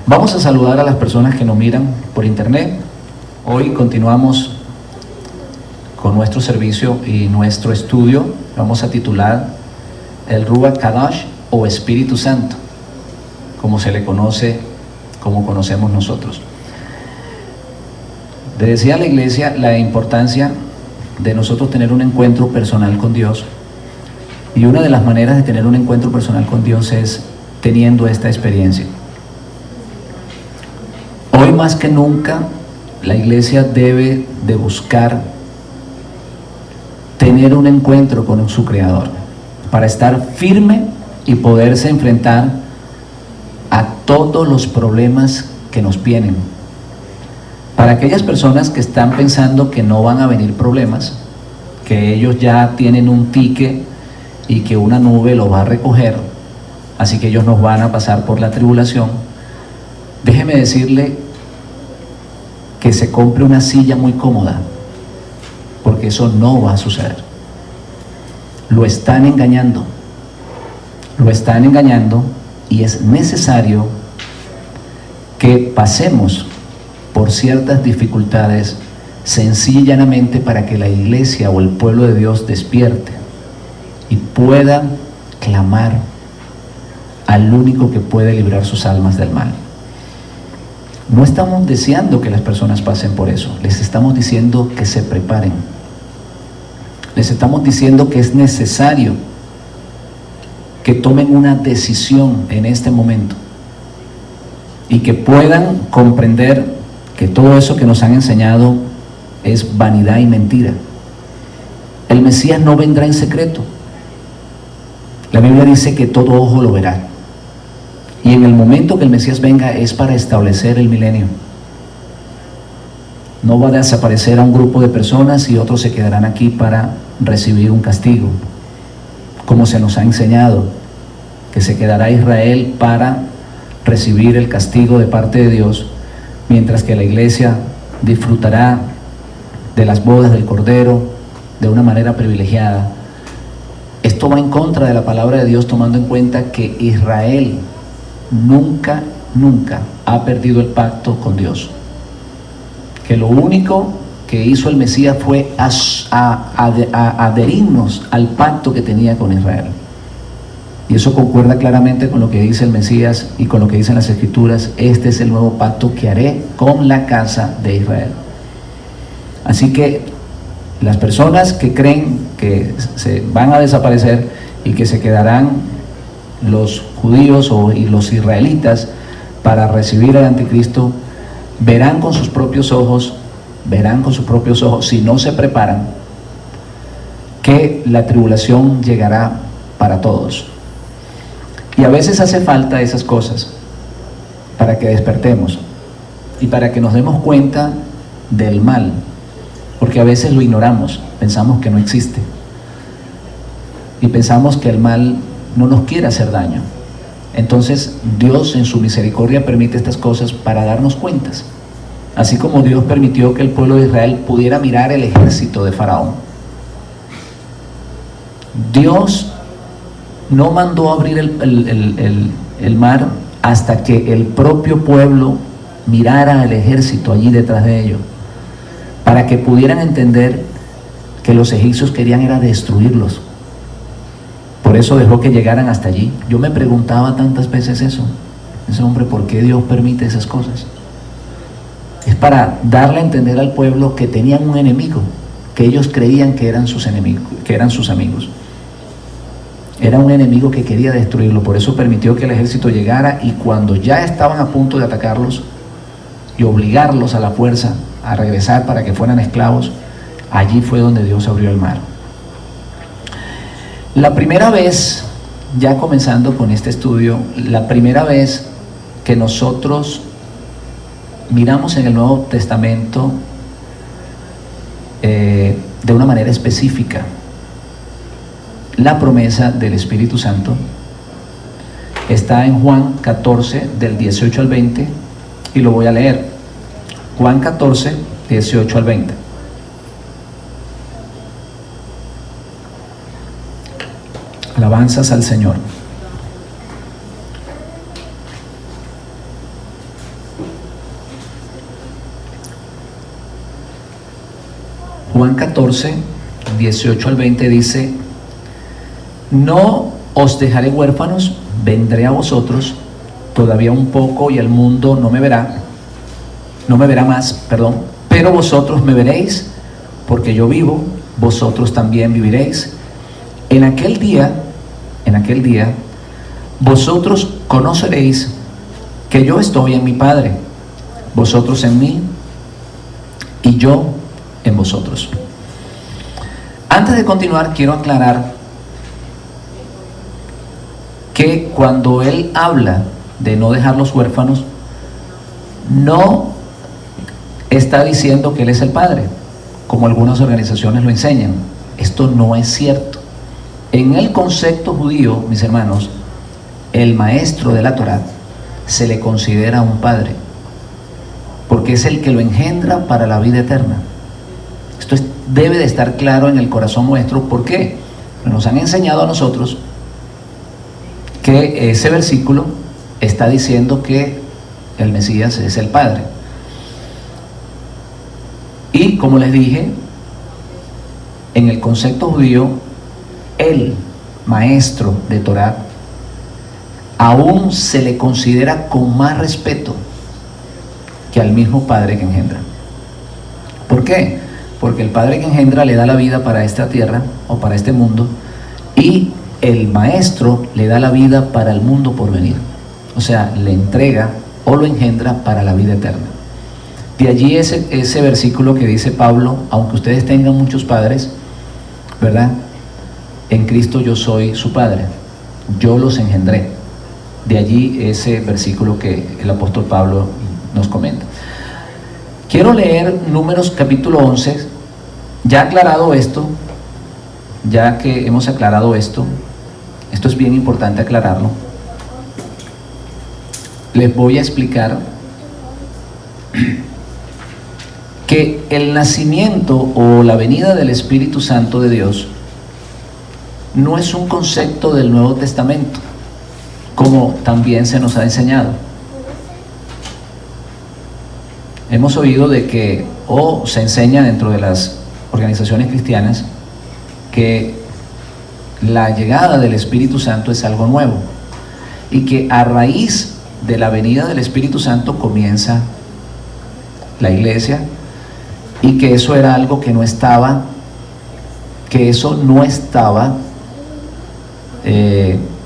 Vamos a saludar a las personas que nos miran por internet. Hoy continuamos con nuestro servicio y nuestro estudio. Vamos a titular el Ruach Kadosh o Espíritu Santo, como se le conoce, como conocemos nosotros. Le decía a la iglesia la importancia de nosotros tener un encuentro personal con Dios, y una de las maneras de tener un encuentro personal con Dios es teniendo esta experiencia. Hoy más que nunca la iglesia debe de buscar tener un encuentro con su Creador para estar firme y poderse enfrentar a todos los problemas que nos vienen. Para aquellas personas que están pensando que no van a venir problemas, que ellos ya tienen un ticket y que una nube lo va a recoger, así que ellos nos van a pasar por la tribulación, déjeme decirle que se compre una silla muy cómoda, porque eso no va a suceder. Lo están engañando y es necesario que pasemos por ciertas dificultades sencilla y llanamente para que la iglesia o el pueblo de Dios despierte y pueda clamar al único que puede librar sus almas del mal. No estamos deseando que las personas pasen por eso, les estamos diciendo que se preparen, les estamos diciendo que es necesario que tomen una decisión en este momento y que puedan comprender que todo eso que nos han enseñado es vanidad y mentira. El Mesías no vendrá en secreto. La Biblia dice que todo ojo lo verá. Y en el momento que el Mesías venga es para establecer el milenio. No va a desaparecer a un grupo de personas y otros se quedarán aquí para recibir un castigo, como se nos ha enseñado, que se quedará Israel para recibir el castigo de parte de Dios, mientras que la iglesia disfrutará de las bodas del Cordero de una manera privilegiada. Esto va en contra de la palabra de Dios, tomando en cuenta que Israel nunca ha perdido el pacto con Dios, que lo único que hizo el Mesías fue adherirnos al pacto que tenía con Israel. Y eso concuerda claramente con lo que dice el Mesías y con lo que dicen las Escrituras: este es el nuevo pacto que haré con la casa de Israel. Así que las personas que creen que se van a desaparecer y que se quedarán los judíos y los israelitas para recibir al anticristo, verán con sus propios ojos, si no se preparan, que la tribulación llegará para todos. Y a veces hace falta esas cosas para que despertemos y para que nos demos cuenta del mal, porque a veces lo ignoramos, pensamos que no existe y pensamos que el mal no nos quiere hacer daño. Entonces Dios en su misericordia permite estas cosas para darnos cuentas, así como Dios permitió que el pueblo de Israel pudiera mirar el ejército de Faraón. Dios no mandó abrir el mar hasta que el propio pueblo mirara al ejército allí detrás de ellos, para que pudieran entender que los egipcios querían era destruirlos. Por eso dejó que llegaran hasta allí. Yo me preguntaba tantas veces eso, ese hombre, ¿por qué Dios permite esas cosas? Es para darle a entender al pueblo que tenían un enemigo, que ellos creían que eran sus enemigos, que eran sus amigos. Era un enemigo que quería destruirlo. Por eso permitió que el ejército llegara, y cuando ya estaban a punto de atacarlos y obligarlos a la fuerza a regresar para que fueran esclavos, allí fue donde Dios abrió el mar. La primera vez, ya comenzando con este estudio, la primera vez que nosotros miramos en el Nuevo Testamento de una manera específica la promesa del Espíritu Santo, está en Juan 14, del 18 al 20, y lo voy a leer. Juan 14, 18 al 20. Alabanzas al Señor. Juan 14, 18 al 20 dice: no os dejaré huérfanos, vendré a vosotros, todavía un poco y el mundo no me verá más, pero vosotros me veréis, porque yo vivo, vosotros también viviréis. En aquel día, vosotros conoceréis que yo estoy en mi Padre, vosotros en mí y yo en vosotros. Antes de continuar, quiero aclarar que cuando él habla de no dejar los huérfanos, no está diciendo que él es el Padre, como algunas organizaciones lo enseñan. Esto no es cierto. En el concepto judío, mis hermanos, el maestro de la Torá se le considera un padre, porque es el que lo engendra para la vida eterna. Esto debe de estar claro en el corazón nuestro. ¿Por qué? Nos han enseñado a nosotros que ese versículo está diciendo que el Mesías es el Padre. Y como les dije, en el concepto judío, el maestro de Torá aún se le considera con más respeto que al mismo Padre que engendra. ¿Por qué? Porque el Padre que engendra le da la vida para esta tierra o para este mundo, y el maestro le da la vida para el mundo por venir. O sea, le entrega o lo engendra para la vida eterna. De allí ese versículo que dice Pablo: aunque ustedes tengan muchos padres, ¿verdad? En Cristo yo soy su Padre, yo los engendré. De allí ese versículo que el apóstol Pablo nos comenta. Quiero leer Números capítulo 11. Ya aclarado esto, ya que hemos aclarado esto es bien importante aclararlo. Les voy a explicar que el nacimiento o la venida del Espíritu Santo de Dios no es un concepto del Nuevo Testamento, como también se nos ha enseñado. Hemos oído de que, o se enseña dentro de las organizaciones cristianas, que la llegada del Espíritu Santo es algo nuevo, y que a raíz de la venida del Espíritu Santo comienza la iglesia, y que eso era algo que no estaba,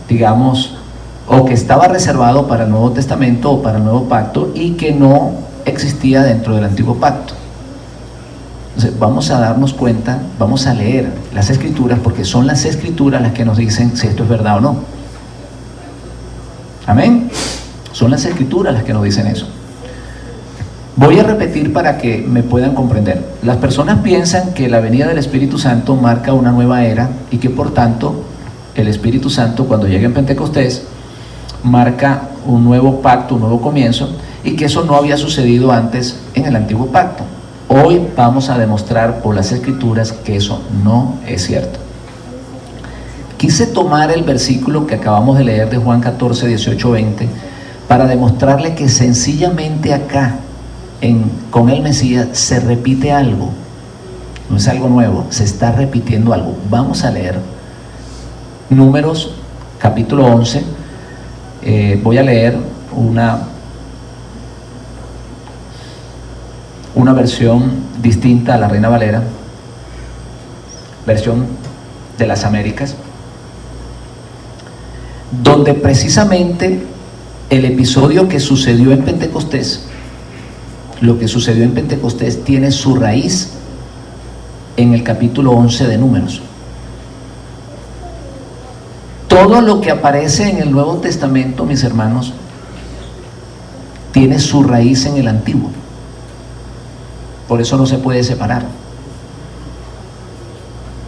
digamos, o que estaba reservado para el Nuevo Testamento o para el Nuevo Pacto, y que no existía dentro del Antiguo Pacto. Entonces vamos a darnos cuenta, vamos a leer las Escrituras, porque son las Escrituras las que nos dicen si esto es verdad o no. Amén. Son las Escrituras las que nos dicen eso. Voy a repetir para que me puedan comprender. Las personas piensan que la venida del Espíritu Santo marca una nueva era, y que por tanto el Espíritu Santo, cuando llegue en Pentecostés, marca un nuevo pacto, un nuevo comienzo, y que eso no había sucedido antes en el Antiguo Pacto. Hoy vamos a demostrar por las Escrituras que eso no es cierto. Quise tomar el versículo que acabamos de leer de Juan 14, 18, 20, para demostrarle que sencillamente acá, con el Mesías, se repite algo. No es algo nuevo, se está repitiendo algo. Vamos a leer Números capítulo 11. Voy a leer una versión distinta a la Reina Valera, versión de las Américas, donde precisamente el episodio que sucedió en Pentecostés, lo que sucedió en Pentecostés, tiene su raíz en el capítulo 11 de Números. Todo lo que aparece en el Nuevo Testamento, mis hermanos, tiene su raíz en el Antiguo. Por eso no se puede separar.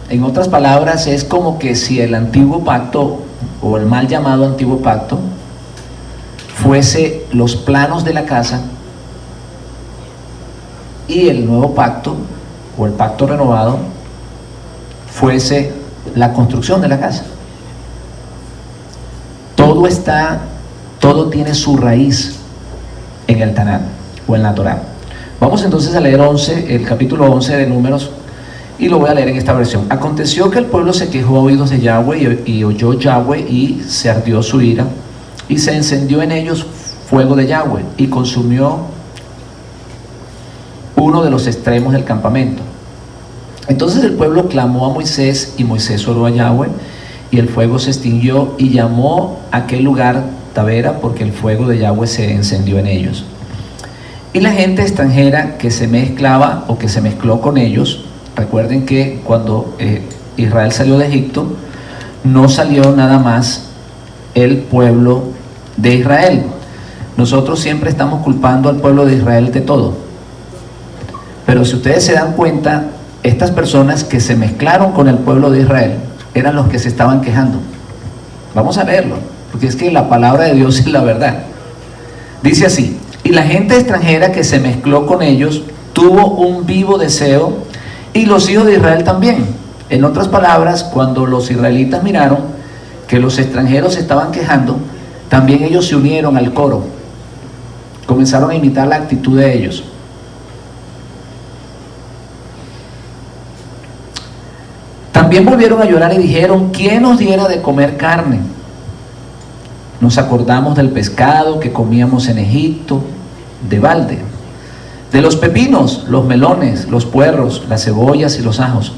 En otras palabras, es como que si el Antiguo Pacto, o el mal llamado Antiguo Pacto, fuese los planos de la casa, y el Nuevo Pacto, o el Pacto renovado, fuese la construcción de la casa. Todo tiene su raíz en el Tanán o en la Torá. Vamos entonces a leer el capítulo 11 de Números, y lo voy a leer en esta versión. Aconteció que el pueblo se quejó a oídos de Yahweh, y oyó Yahweh, y se ardió su ira, y se encendió en ellos fuego de Yahweh, y consumió uno de los extremos del campamento. Entonces el pueblo clamó a Moisés, y Moisés oró a Yahweh, y el fuego se extinguió, y llamó a aquel lugar Tabera, porque el fuego de Yahweh se encendió en ellos. Y la gente extranjera que se mezclaba o que se mezcló con ellos, recuerden que cuando Israel salió de Egipto, no salió nada más el pueblo de Israel. Nosotros siempre estamos culpando al pueblo de Israel de todo. Pero si ustedes se dan cuenta, estas personas que se mezclaron con el pueblo de Israel eran los que se estaban quejando. Vamos a leerlo, porque es que la palabra de Dios es la verdad. Dice así: y la gente extranjera que se mezcló con ellos tuvo un vivo deseo, y los hijos de Israel también. En otras palabras, cuando los israelitas miraron que los extranjeros se estaban quejando, también ellos se unieron al coro. Comenzaron a imitar la actitud de ellos. También volvieron a llorar y dijeron: ¿quién nos diera de comer carne? Nos acordamos del pescado que comíamos en Egipto, de balde, de los pepinos, los melones, los puerros, las cebollas y los ajos.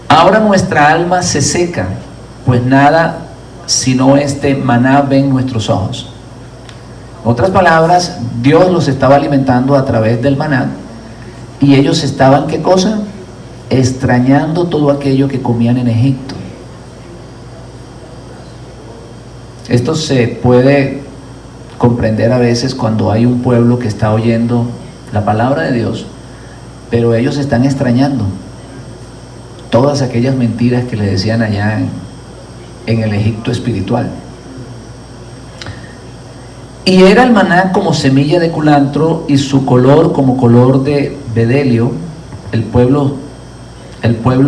Ahora nuestra alma se seca, pues nada sino este maná ven nuestros ojos. En otras palabras, Dios los estaba alimentando a través del maná, y ellos estaban, ¿qué cosa? Extrañando todo aquello que comían en Egipto. Esto se puede comprender a veces cuando hay un pueblo que está oyendo la palabra de Dios, pero ellos están extrañando todas aquellas mentiras que le decían allá en el Egipto espiritual. Y era el maná como semilla de culantro, y su color como color de bedelio. El pueblo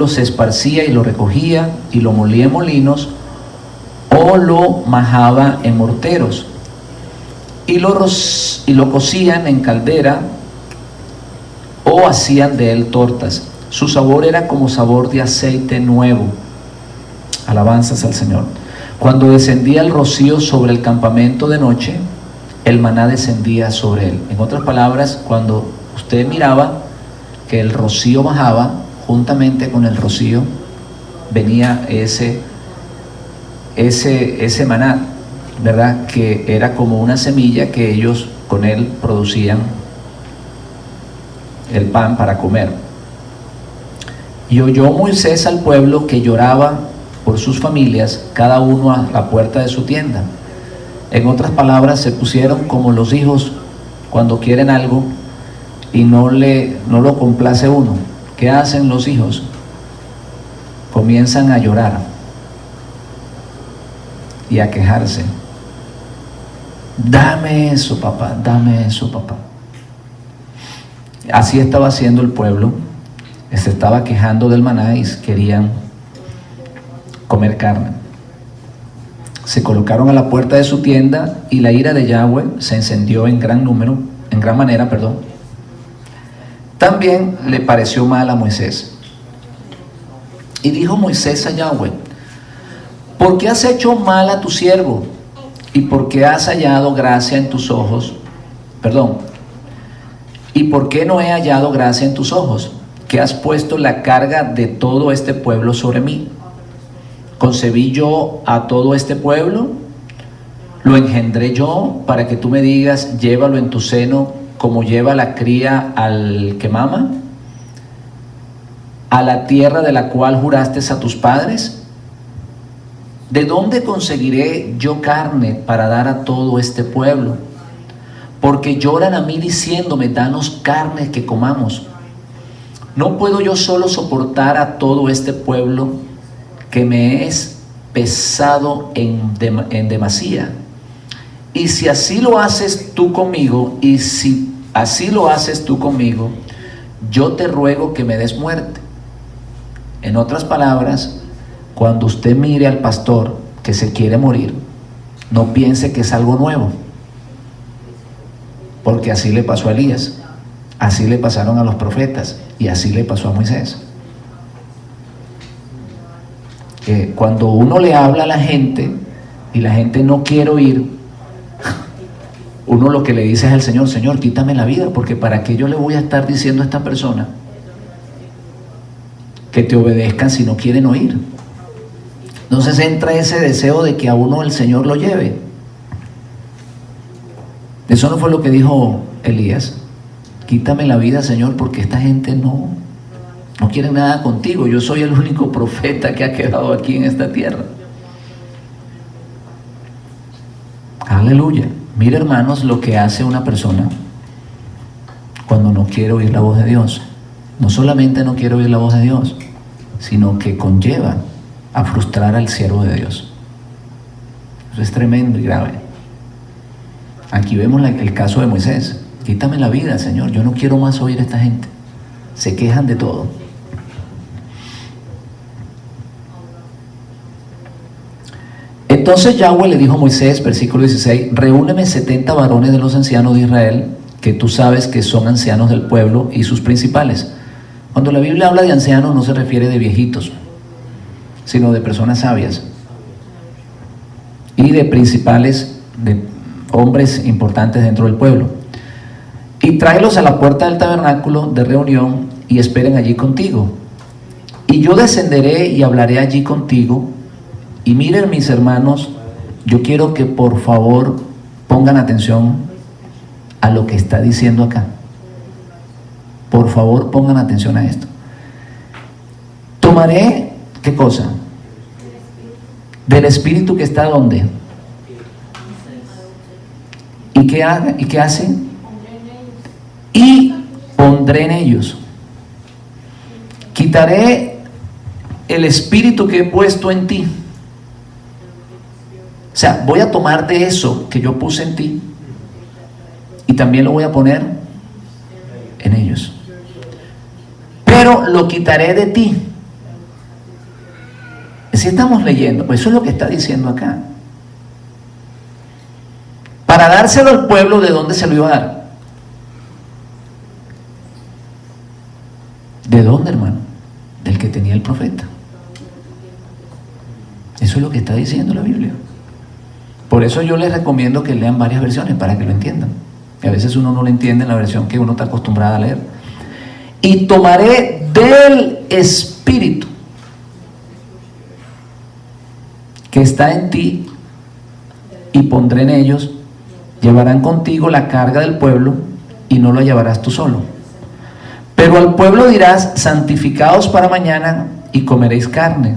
se esparcía y lo recogía, y lo molía en molinos, o lo majaba en morteros, y lo cocían en caldera, o hacían de él tortas. Su sabor era como sabor de aceite nuevo. Alabanzas al Señor. Cuando descendía el rocío sobre el campamento de noche, el maná descendía sobre él. En otras palabras, cuando usted miraba que el rocío bajaba, juntamente con el rocío venía ese maná, ¿verdad? Que era como una semilla que ellos con él producían el pan para comer. Y oyó Moisés al pueblo que lloraba por sus familias, cada uno a la puerta de su tienda. En otras palabras, se pusieron como los hijos cuando quieren algo y no lo complace uno. ¿Qué hacen los hijos? Comienzan a llorar y a quejarse. Dame eso, papá, dame eso, papá. Así estaba haciendo el pueblo. Se estaba quejando del maná y querían comer carne. Se colocaron a la puerta de su tienda, y la ira de Yahweh se encendió en gran manera. También le pareció mal a Moisés. Y dijo Moisés a Yahweh: ¿por qué has hecho mal a tu siervo? ¿Y por qué has hallado gracia en tus ojos? ¿Y por qué no he hallado gracia en tus ojos? Que has puesto la carga de todo este pueblo sobre mí. ¿Concebí yo a todo este pueblo? ¿Lo engendré yo para que tú me digas: llévalo en tu seno como lleva la cría al que mama? ¿A la tierra de la cual juraste a tus padres? ¿De dónde conseguiré yo carne para dar a todo este pueblo? Porque lloran a mí diciéndome: danos carne que comamos. ¿No puedo yo solo soportar a todo este pueblo que me es pesado en demasía? Y si así lo haces tú conmigo, yo te ruego que me des muerte. En otras palabras, cuando usted mire al pastor que se quiere morir, no piense que es algo nuevo, porque así le pasó a Elías, así le pasaron a los profetas y así le pasó a Moisés. Cuando uno le habla a la gente y la gente no quiere oír, uno lo que le dice es al Señor: Señor, quítame la vida, porque ¿para qué yo le voy a estar diciendo a esta persona que te obedezcan si no quieren oír? Entonces entra ese deseo de que a uno el Señor lo lleve. Eso no fue lo que dijo Elías: quítame la vida, Señor, porque esta gente no quiere nada contigo. Yo soy el único profeta que ha quedado aquí en esta tierra. Aleluya. Mira, hermanos, lo que hace una persona cuando no quiere oír la voz de Dios. No solamente no quiere oír la voz de Dios, sino que conlleva a frustrar al siervo de Dios. Eso es tremendo y grave. Aquí vemos el caso de Moisés: quítame la vida, Señor, yo no quiero más oír a esta gente, se quejan de todo. Entonces Yahweh le dijo a Moisés, versículo 16: reúneme 70 varones de los ancianos de Israel, que tú sabes que son ancianos del pueblo, y sus principales. Cuando la Biblia habla de ancianos no se refiere de viejitos, sino de personas sabias y de principales, de hombres importantes dentro del pueblo. Y tráelos a la puerta del tabernáculo de reunión y esperen allí contigo. Y yo descenderé y hablaré allí contigo. Y miren, mis hermanos, yo quiero que por favor pongan atención a lo que está diciendo acá. Por favor, pongan atención a esto. Tomaré, ¿qué cosa? Del espíritu que está ¿dónde? ¿Y qué hace? Y pondré en ellos. Quitaré el espíritu que he puesto en ti. O sea, voy a tomar de eso que yo puse en ti y también lo voy a poner en ellos. Pero lo quitaré de ti. Si estamos leyendo, pues eso es lo que está diciendo acá. Para dárselo al pueblo, ¿de dónde se lo iba a dar? ¿De dónde, hermano? Del que tenía el profeta. Eso es lo que está diciendo la Biblia. Por eso yo les recomiendo que lean varias versiones para que lo entiendan. Y a veces uno no lo entiende en la versión que uno está acostumbrado a leer. Y tomaré del espíritu que está en ti y pondré en ellos. Llevarán contigo la carga del pueblo y no la llevarás tú solo. Pero al pueblo dirás: santificaos para mañana y comeréis carne,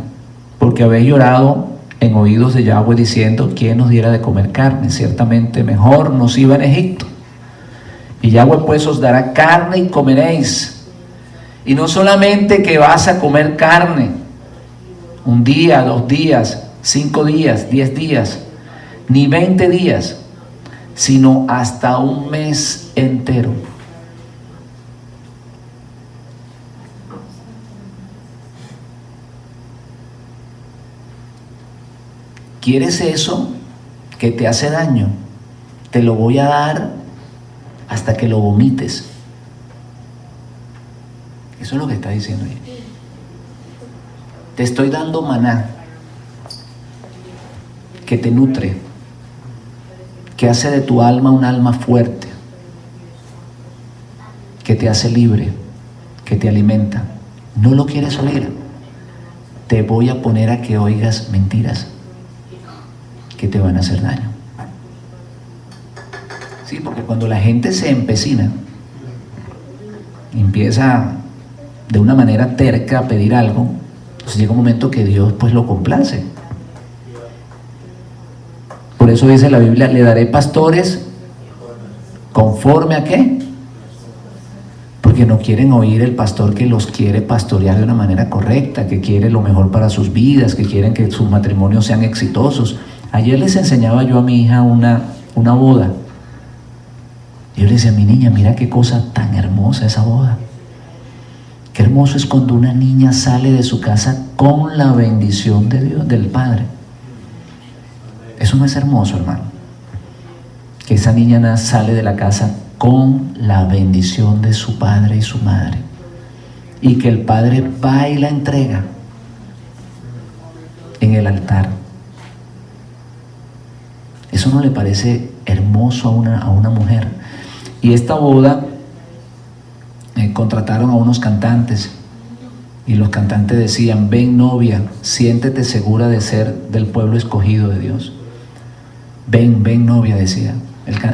porque habéis llorado en oídos de Yahweh diciendo: ¿quién nos diera de comer carne? Ciertamente mejor nos iba en Egipto. Y Yahweh pues os dará carne y comeréis. Y no solamente que vas a comer carne, un día, 2 días, 5 días, 10 días, ni 20 días, sino hasta un mes entero. ¿Quieres eso que te hace daño? Te lo voy a dar hasta que lo vomites. Eso es lo que está diciendo ahí. Te estoy dando maná que te nutre, que hace de tu alma un alma fuerte, que te hace libre, que te alimenta. ¿No lo quieres oír? Te voy a poner a que oigas mentiras que te van a hacer daño. Sí, porque cuando la gente se empecina, empieza de una manera terca a pedir algo, pues llega un momento que Dios pues lo complace. Por eso dice la Biblia: le daré pastores conforme a ¿qué? Porque no quieren oír el pastor que los quiere pastorear de una manera correcta, que quiere lo mejor para sus vidas, que quieren que sus matrimonios sean exitosos. Ayer les enseñaba yo a mi hija una boda. Yo le decía a mi niña: mira qué cosa tan hermosa esa boda. Qué hermoso es cuando una niña sale de su casa con la bendición de Dios, del Padre. Eso no es hermoso, hermano. Que esa niña sale de la casa con la bendición de su padre y su madre, y que el padre va y la entrega en el altar. ¿Eso no le parece hermoso a una mujer? Y esta boda contrataron a unos cantantes, y los cantantes decían: ven novia, siéntete segura de ser del pueblo escogido de Dios. Ven, ven novia, decía.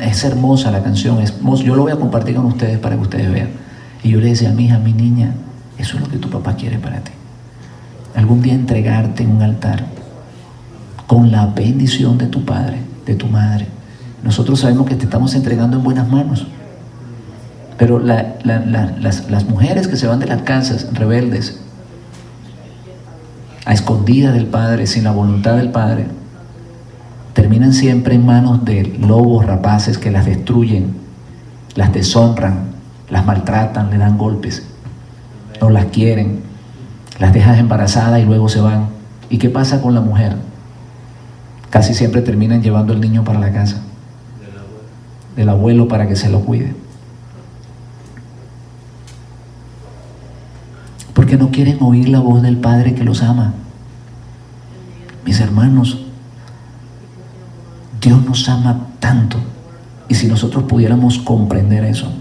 Es hermosa la canción, es hermosa. Yo lo voy a compartir con ustedes para que ustedes vean. Y yo le decía: mi hija, mi niña, eso es lo que tu papá quiere para ti. Algún día entregarte en un altar con la bendición de tu padre, de tu madre. Nosotros sabemos que te estamos entregando en buenas manos. Pero las mujeres que se van de las casas rebeldes, a escondidas del padre, sin la voluntad del padre, terminan siempre en manos de lobos rapaces que las destruyen, las deshonran, las maltratan, le dan golpes, no las quieren, las dejas embarazadas y luego se van. ¿Y qué pasa con la mujer? Casi siempre terminan llevando el niño para la casa del abuelo para que se lo cuide, porque no quieren oír la voz del Padre que los ama. Mis hermanos, Dios nos ama tanto, y si nosotros pudiéramos comprender eso,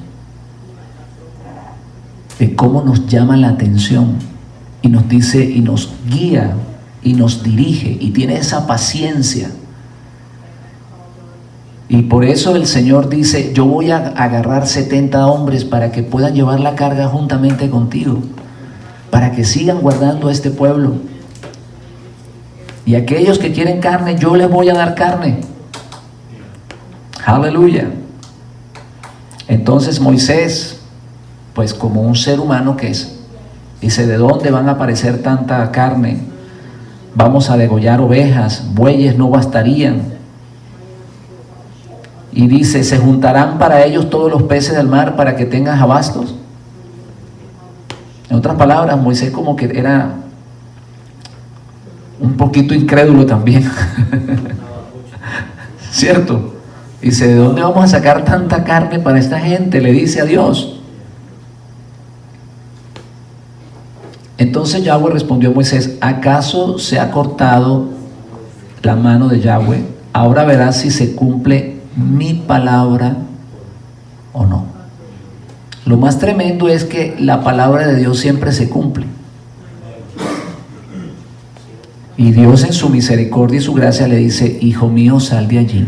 de cómo nos llama la atención y nos dice y nos guía y nos dirige y tiene esa paciencia. Y por eso el Señor dice: yo voy a agarrar 70 hombres para que puedan llevar la carga juntamente contigo, para que sigan guardando a este pueblo. Y aquellos que quieren carne, yo les voy a dar carne. Aleluya. Entonces Moisés, pues como un ser humano que es, dice: ¿de dónde van a aparecer tanta carne? Vamos a degollar ovejas, bueyes no bastarían. Y dice: ¿se juntarán para ellos todos los peces del mar para que tengas abastos? En otras palabras, Moisés como que era un poquito incrédulo también. ¿Cierto? Dice: ¿de dónde vamos a sacar tanta carne para esta gente? Le dice a Dios. Entonces Yahweh respondió a Moisés: ¿acaso se ha cortado la mano de Yahweh? Ahora verás si se cumple mi palabra o no. Lo más tremendo es que la palabra de Dios siempre se cumple. Y Dios en su misericordia y su gracia le dice: hijo mío, sal de allí,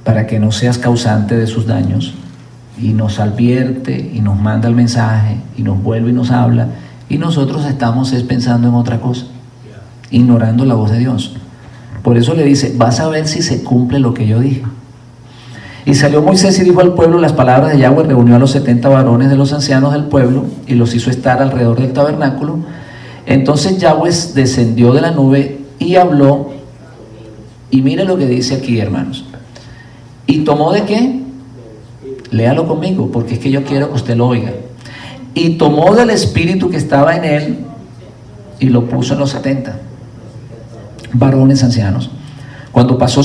para que no seas causante de sus daños. Y nos advierte y nos manda el mensaje y nos vuelve y nos habla, y nosotros estamos pensando en otra cosa, ignorando la voz de Dios. Por eso le dice: vas a ver si se cumple lo que yo dije. Y salió Moisés y dijo al pueblo las palabras de Yahweh. Reunió a los 70 varones de los ancianos del pueblo y los hizo estar alrededor del tabernáculo. Entonces Yahweh descendió de la nube y habló. Y mire lo que dice aquí, hermanos. ¿Y tomó de qué? Léalo conmigo, porque es que yo quiero que usted lo oiga. Y tomó del espíritu que estaba en él y lo puso en los 70 varones ancianos. Cuando posó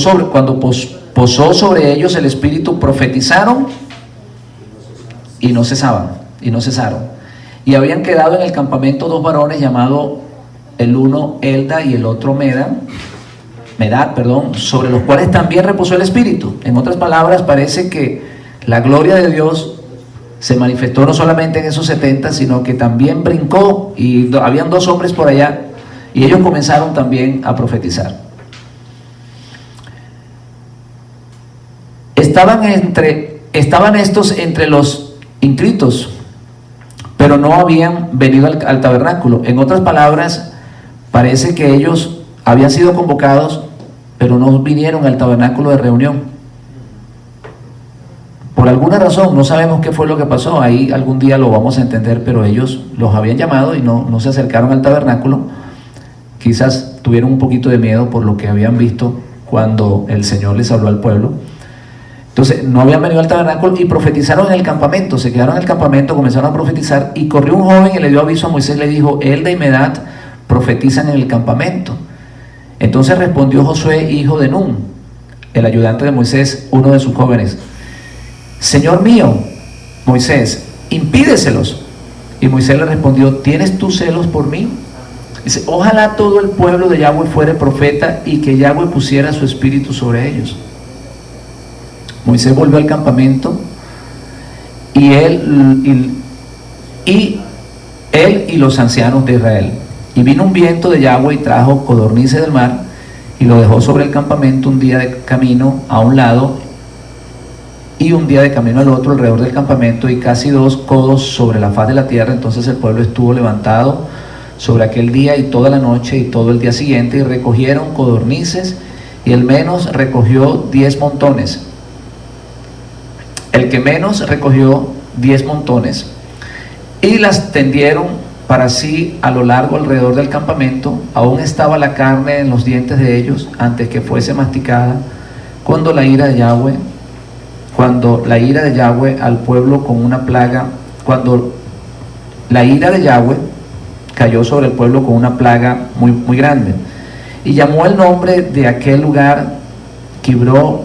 sobre ellos el espíritu, profetizaron y no cesaron. Y habían quedado en el campamento 2 varones llamados, el uno Elda y el otro Medad, sobre los cuales también reposó el espíritu. En otras palabras, parece que la gloria de Dios se manifestó no solamente en esos 70, sino que también brincó, y habían 2 hombres por allá, y ellos comenzaron también a profetizar. Estaban estos entre los inscritos, pero no habían venido al tabernáculo. En otras palabras, parece que ellos habían sido convocados, pero no vinieron al tabernáculo de reunión. Por alguna razón, no sabemos qué fue lo que pasó. Ahí algún día lo vamos a entender, pero ellos los habían llamado y no se acercaron al tabernáculo. Quizás tuvieron un poquito de miedo por lo que habían visto cuando el Señor les habló al pueblo. Entonces no habían venido al tabernáculo y profetizaron en el campamento. Se quedaron en el campamento, comenzaron a profetizar, y corrió un joven y le dio aviso a Moisés. Le dijo: Elda y Medad profetizan en el campamento. Entonces respondió Josué, hijo de Nun, el ayudante de Moisés, uno de sus jóvenes: Señor mío, Moisés, impídeselos. Y Moisés le respondió, ¿tienes tú celos por mí? Dice, ojalá todo el pueblo de Yahweh fuere profeta y que Yahweh pusiera su espíritu sobre ellos. Moisés volvió al campamento y él y los ancianos de Israel. Y vino un viento de Yahweh y trajo codornices del mar y lo dejó sobre el campamento un día de camino a un lado y un día de camino al otro alrededor del campamento y casi 2 codos sobre la faz de la tierra. Entonces el pueblo estuvo levantado sobre aquel día y toda la noche y todo el día siguiente, y recogieron codornices, y el menos recogió 10 montones. El que menos recogió 10 montones, y las tendieron para sí a lo largo alrededor del campamento. Aún estaba la carne en los dientes de ellos antes que fuese masticada, cuando la ira de Yahweh al pueblo con una plaga, cuando la ira de Yahweh cayó sobre el pueblo con una plaga muy, muy grande. Y llamó el nombre de aquel lugar Kibrot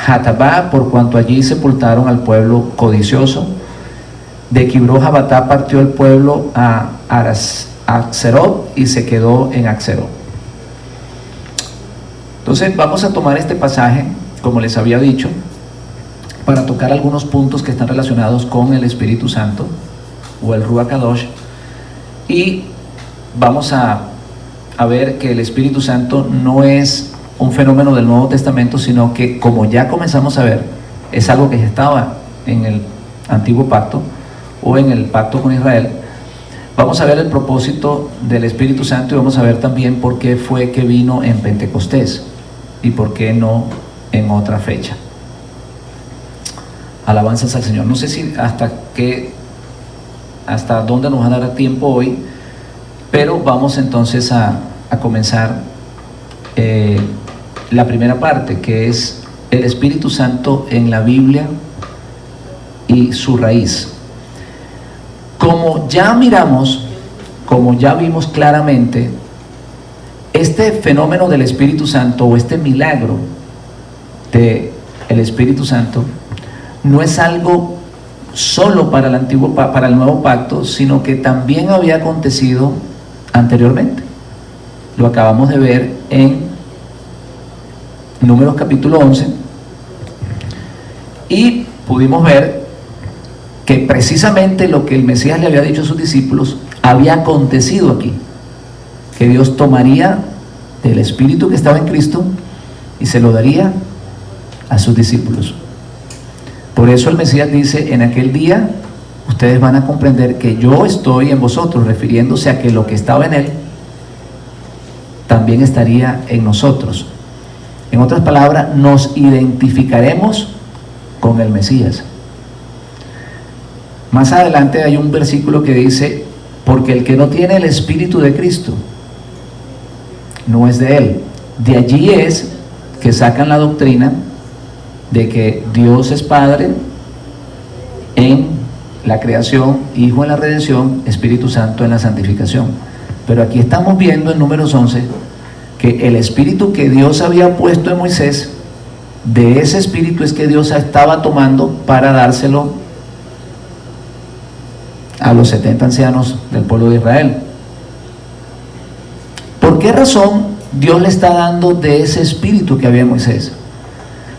Hatabá, por cuanto allí sepultaron al pueblo codicioso. De Kibrot Habatá partió el pueblo a Axerot y se quedó en Axerot. Entonces vamos a tomar este pasaje, como les había dicho, para tocar algunos puntos que están relacionados con el Espíritu Santo o el Ruach Kadosh, y vamos a ver que el Espíritu Santo no es un fenómeno del Nuevo Testamento, sino que, como ya comenzamos a ver, es algo que ya estaba en el Antiguo Pacto o en el Pacto con Israel. Vamos a ver el propósito del Espíritu Santo y vamos a ver también por qué fue que vino en Pentecostés y por qué no en otra fecha. Alabanzas al Señor. No sé si hasta dónde nos va a dar tiempo hoy, pero vamos entonces a comenzar la primera parte, que es el Espíritu Santo en la Biblia y su raíz. Como ya vimos claramente, este fenómeno del Espíritu Santo o este milagro del Espíritu Santo no es algo solo para el Nuevo Pacto, sino que también había acontecido anteriormente. Lo acabamos de ver en Números capítulo 11, y pudimos ver que precisamente lo que el Mesías le había dicho a sus discípulos había acontecido aquí, que Dios tomaría del Espíritu que estaba en Cristo y se lo daría a sus discípulos. Por eso el Mesías dice, en aquel día ustedes van a comprender que yo estoy en vosotros, refiriéndose a que lo que estaba en él también estaría en nosotros. En otras palabras, nos identificaremos con el Mesías. Más adelante hay un versículo que dice, porque el que no tiene el Espíritu de Cristo no es de él. De allí es que sacan la doctrina de que Dios es Padre en la creación, Hijo en la redención, Espíritu Santo en la santificación. Pero aquí estamos viendo en Números 11 que el Espíritu que Dios había puesto en Moisés, de ese Espíritu es que Dios estaba tomando para dárselo a los 70 ancianos del pueblo de Israel. ¿Por qué razón Dios le está dando de ese Espíritu que había en Moisés?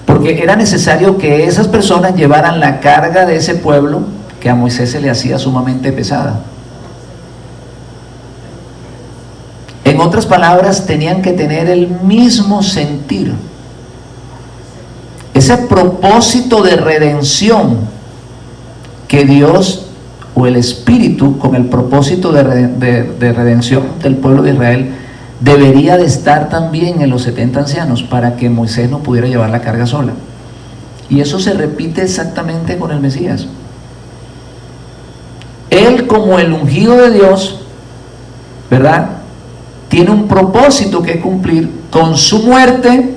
Porque era necesario que esas personas llevaran la carga de ese pueblo que a Moisés se le hacía sumamente pesada. En otras palabras, tenían que tener el mismo sentir. Ese propósito de redención que Dios o el Espíritu, con el propósito de redención del pueblo de Israel, debería de estar también en los 70 ancianos para que Moisés no pudiera llevar la carga sola. Y eso se repite exactamente con el Mesías. Él, como el ungido de Dios, ¿verdad?, tiene un propósito que cumplir. Con su muerte,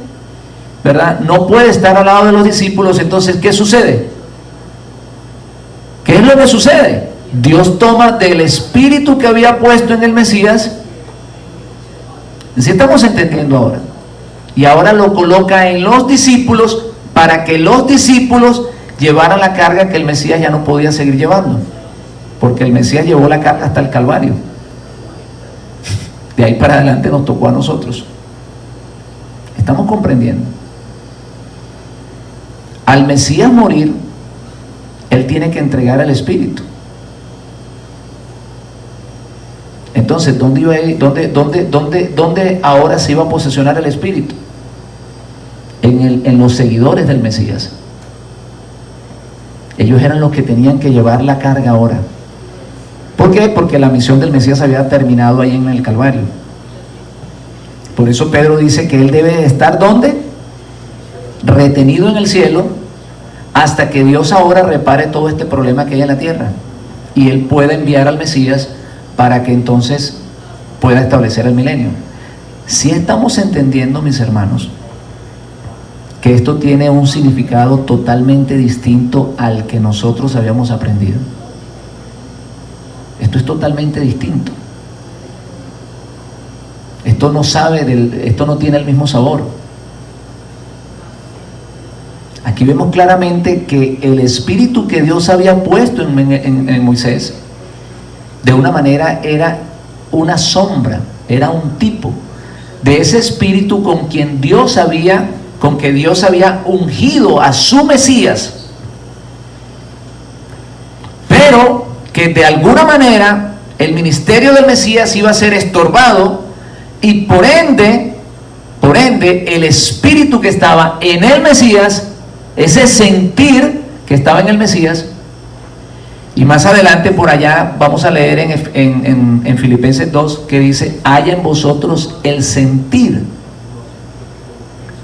¿verdad?, no puede estar al lado de los discípulos. Entonces, ¿qué sucede? ¿Qué es lo que sucede? Dios toma del Espíritu que había puesto en el Mesías. ¿Sí estamos entendiendo ahora? Y ahora lo coloca en los discípulos para que los discípulos llevaran la carga que el Mesías ya no podía seguir llevando, porque el Mesías llevó la carga hasta el Calvario. De ahí para adelante nos tocó a nosotros. ¿Estamos comprendiendo? Al Mesías morir, Él tiene que entregar el Espíritu. Entonces, ¿dónde ahora se iba a posesionar el Espíritu? En los seguidores del Mesías. Ellos eran los que tenían que llevar la carga ahora. ¿Por qué? Porque la misión del Mesías había terminado ahí en el Calvario. Por eso Pedro dice que Él debe estar ¿dónde? Retenido en el cielo, hasta que Dios ahora repare todo este problema que hay en la tierra, y Él pueda enviar al Mesías para que entonces pueda establecer el milenio. Si estamos entendiendo, mis hermanos, que esto tiene un significado totalmente distinto al que nosotros habíamos aprendido. Esto es totalmente distinto. Esto no tiene el mismo sabor. Aquí vemos claramente que el espíritu que Dios había puesto en Moisés, de una manera era una sombra, era un tipo de ese espíritu con que Dios había ungido a su Mesías, pero que de alguna manera el ministerio del Mesías iba a ser estorbado, y por ende el espíritu que estaba en el Mesías, ese sentir que estaba en el Mesías, y más adelante por allá vamos a leer en Filipenses 2 que dice: haya en vosotros el sentir.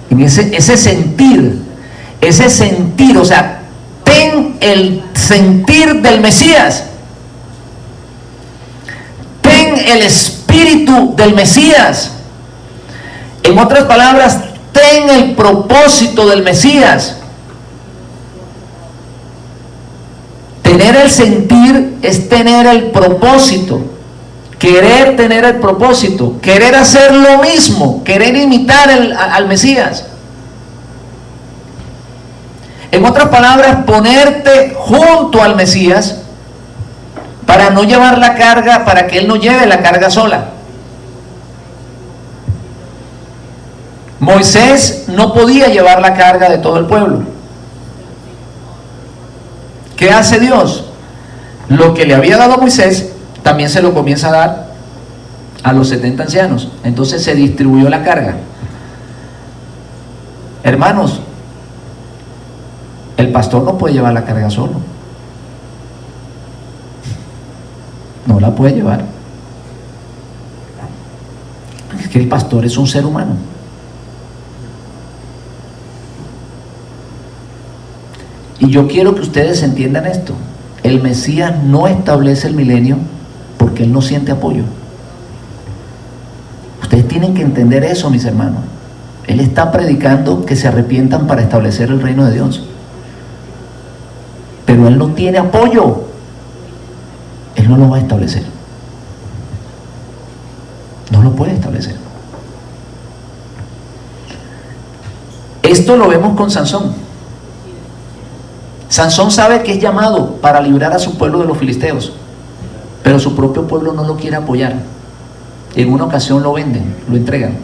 En ese sentir, o sea, ten el sentir del Mesías, ten el espíritu del Mesías. En otras palabras, ten el propósito del Mesías. Tener el sentir es tener el propósito, querer tener el propósito, querer hacer lo mismo, querer imitar al Mesías. En otras palabras, ponerte junto al Mesías para no llevar la carga, para que Él no lleve la carga sola. Moisés no podía llevar la carga de todo el pueblo. ¿Qué hace Dios? Lo que le había dado a Moisés, también se lo comienza a dar a los 70 ancianos. Entonces se distribuyó la carga. Hermanos, el pastor no puede llevar la carga solo. No la puede llevar. Es que el pastor es un ser humano. Y yo quiero que ustedes entiendan esto. El Mesías no establece el milenio porque Él no siente apoyo. Ustedes tienen que entender eso, mis hermanos. Él está predicando que se arrepientan para establecer el reino de Dios. Pero Él no tiene apoyo. Él no lo va a establecer. No lo puede establecer. Esto lo vemos con Sansón. Sansón sabe que es llamado para librar a su pueblo de los filisteos, pero su propio pueblo no lo quiere apoyar. En una ocasión lo venden, lo entregan.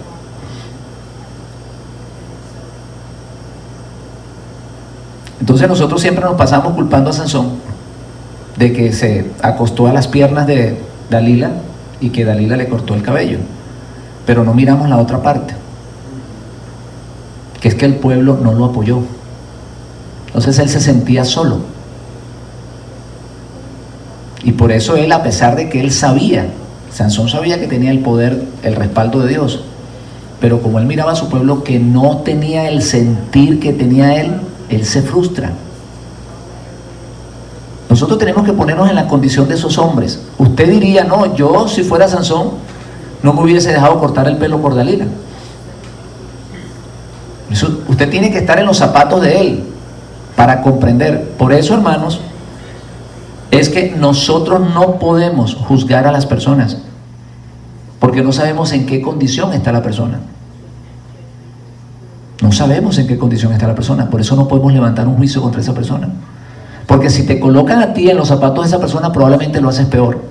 Entonces nosotros siempre nos pasamos culpando a Sansón de que se acostó a las piernas de Dalila y que Dalila le cortó el cabello, pero no miramos la otra parte, que es que el pueblo no lo apoyó. Entonces él se sentía solo, y por eso él, a pesar de que él sabía, Sansón sabía que tenía el poder, el respaldo de Dios, pero como él miraba a su pueblo que no tenía el sentir que tenía él se frustra. Nosotros tenemos que ponernos en la condición de esos hombres. Usted diría: no, yo si fuera Sansón no me hubiese dejado cortar el pelo por Dalila. Usted tiene que estar en los zapatos de él para comprender. Por eso, hermanos, es que nosotros no podemos juzgar a las personas, porque no sabemos en qué condición está la persona. No sabemos en qué condición está la persona, por eso no podemos levantar un juicio contra esa persona. Porque si te colocan a ti en los zapatos de esa persona, probablemente lo haces peor.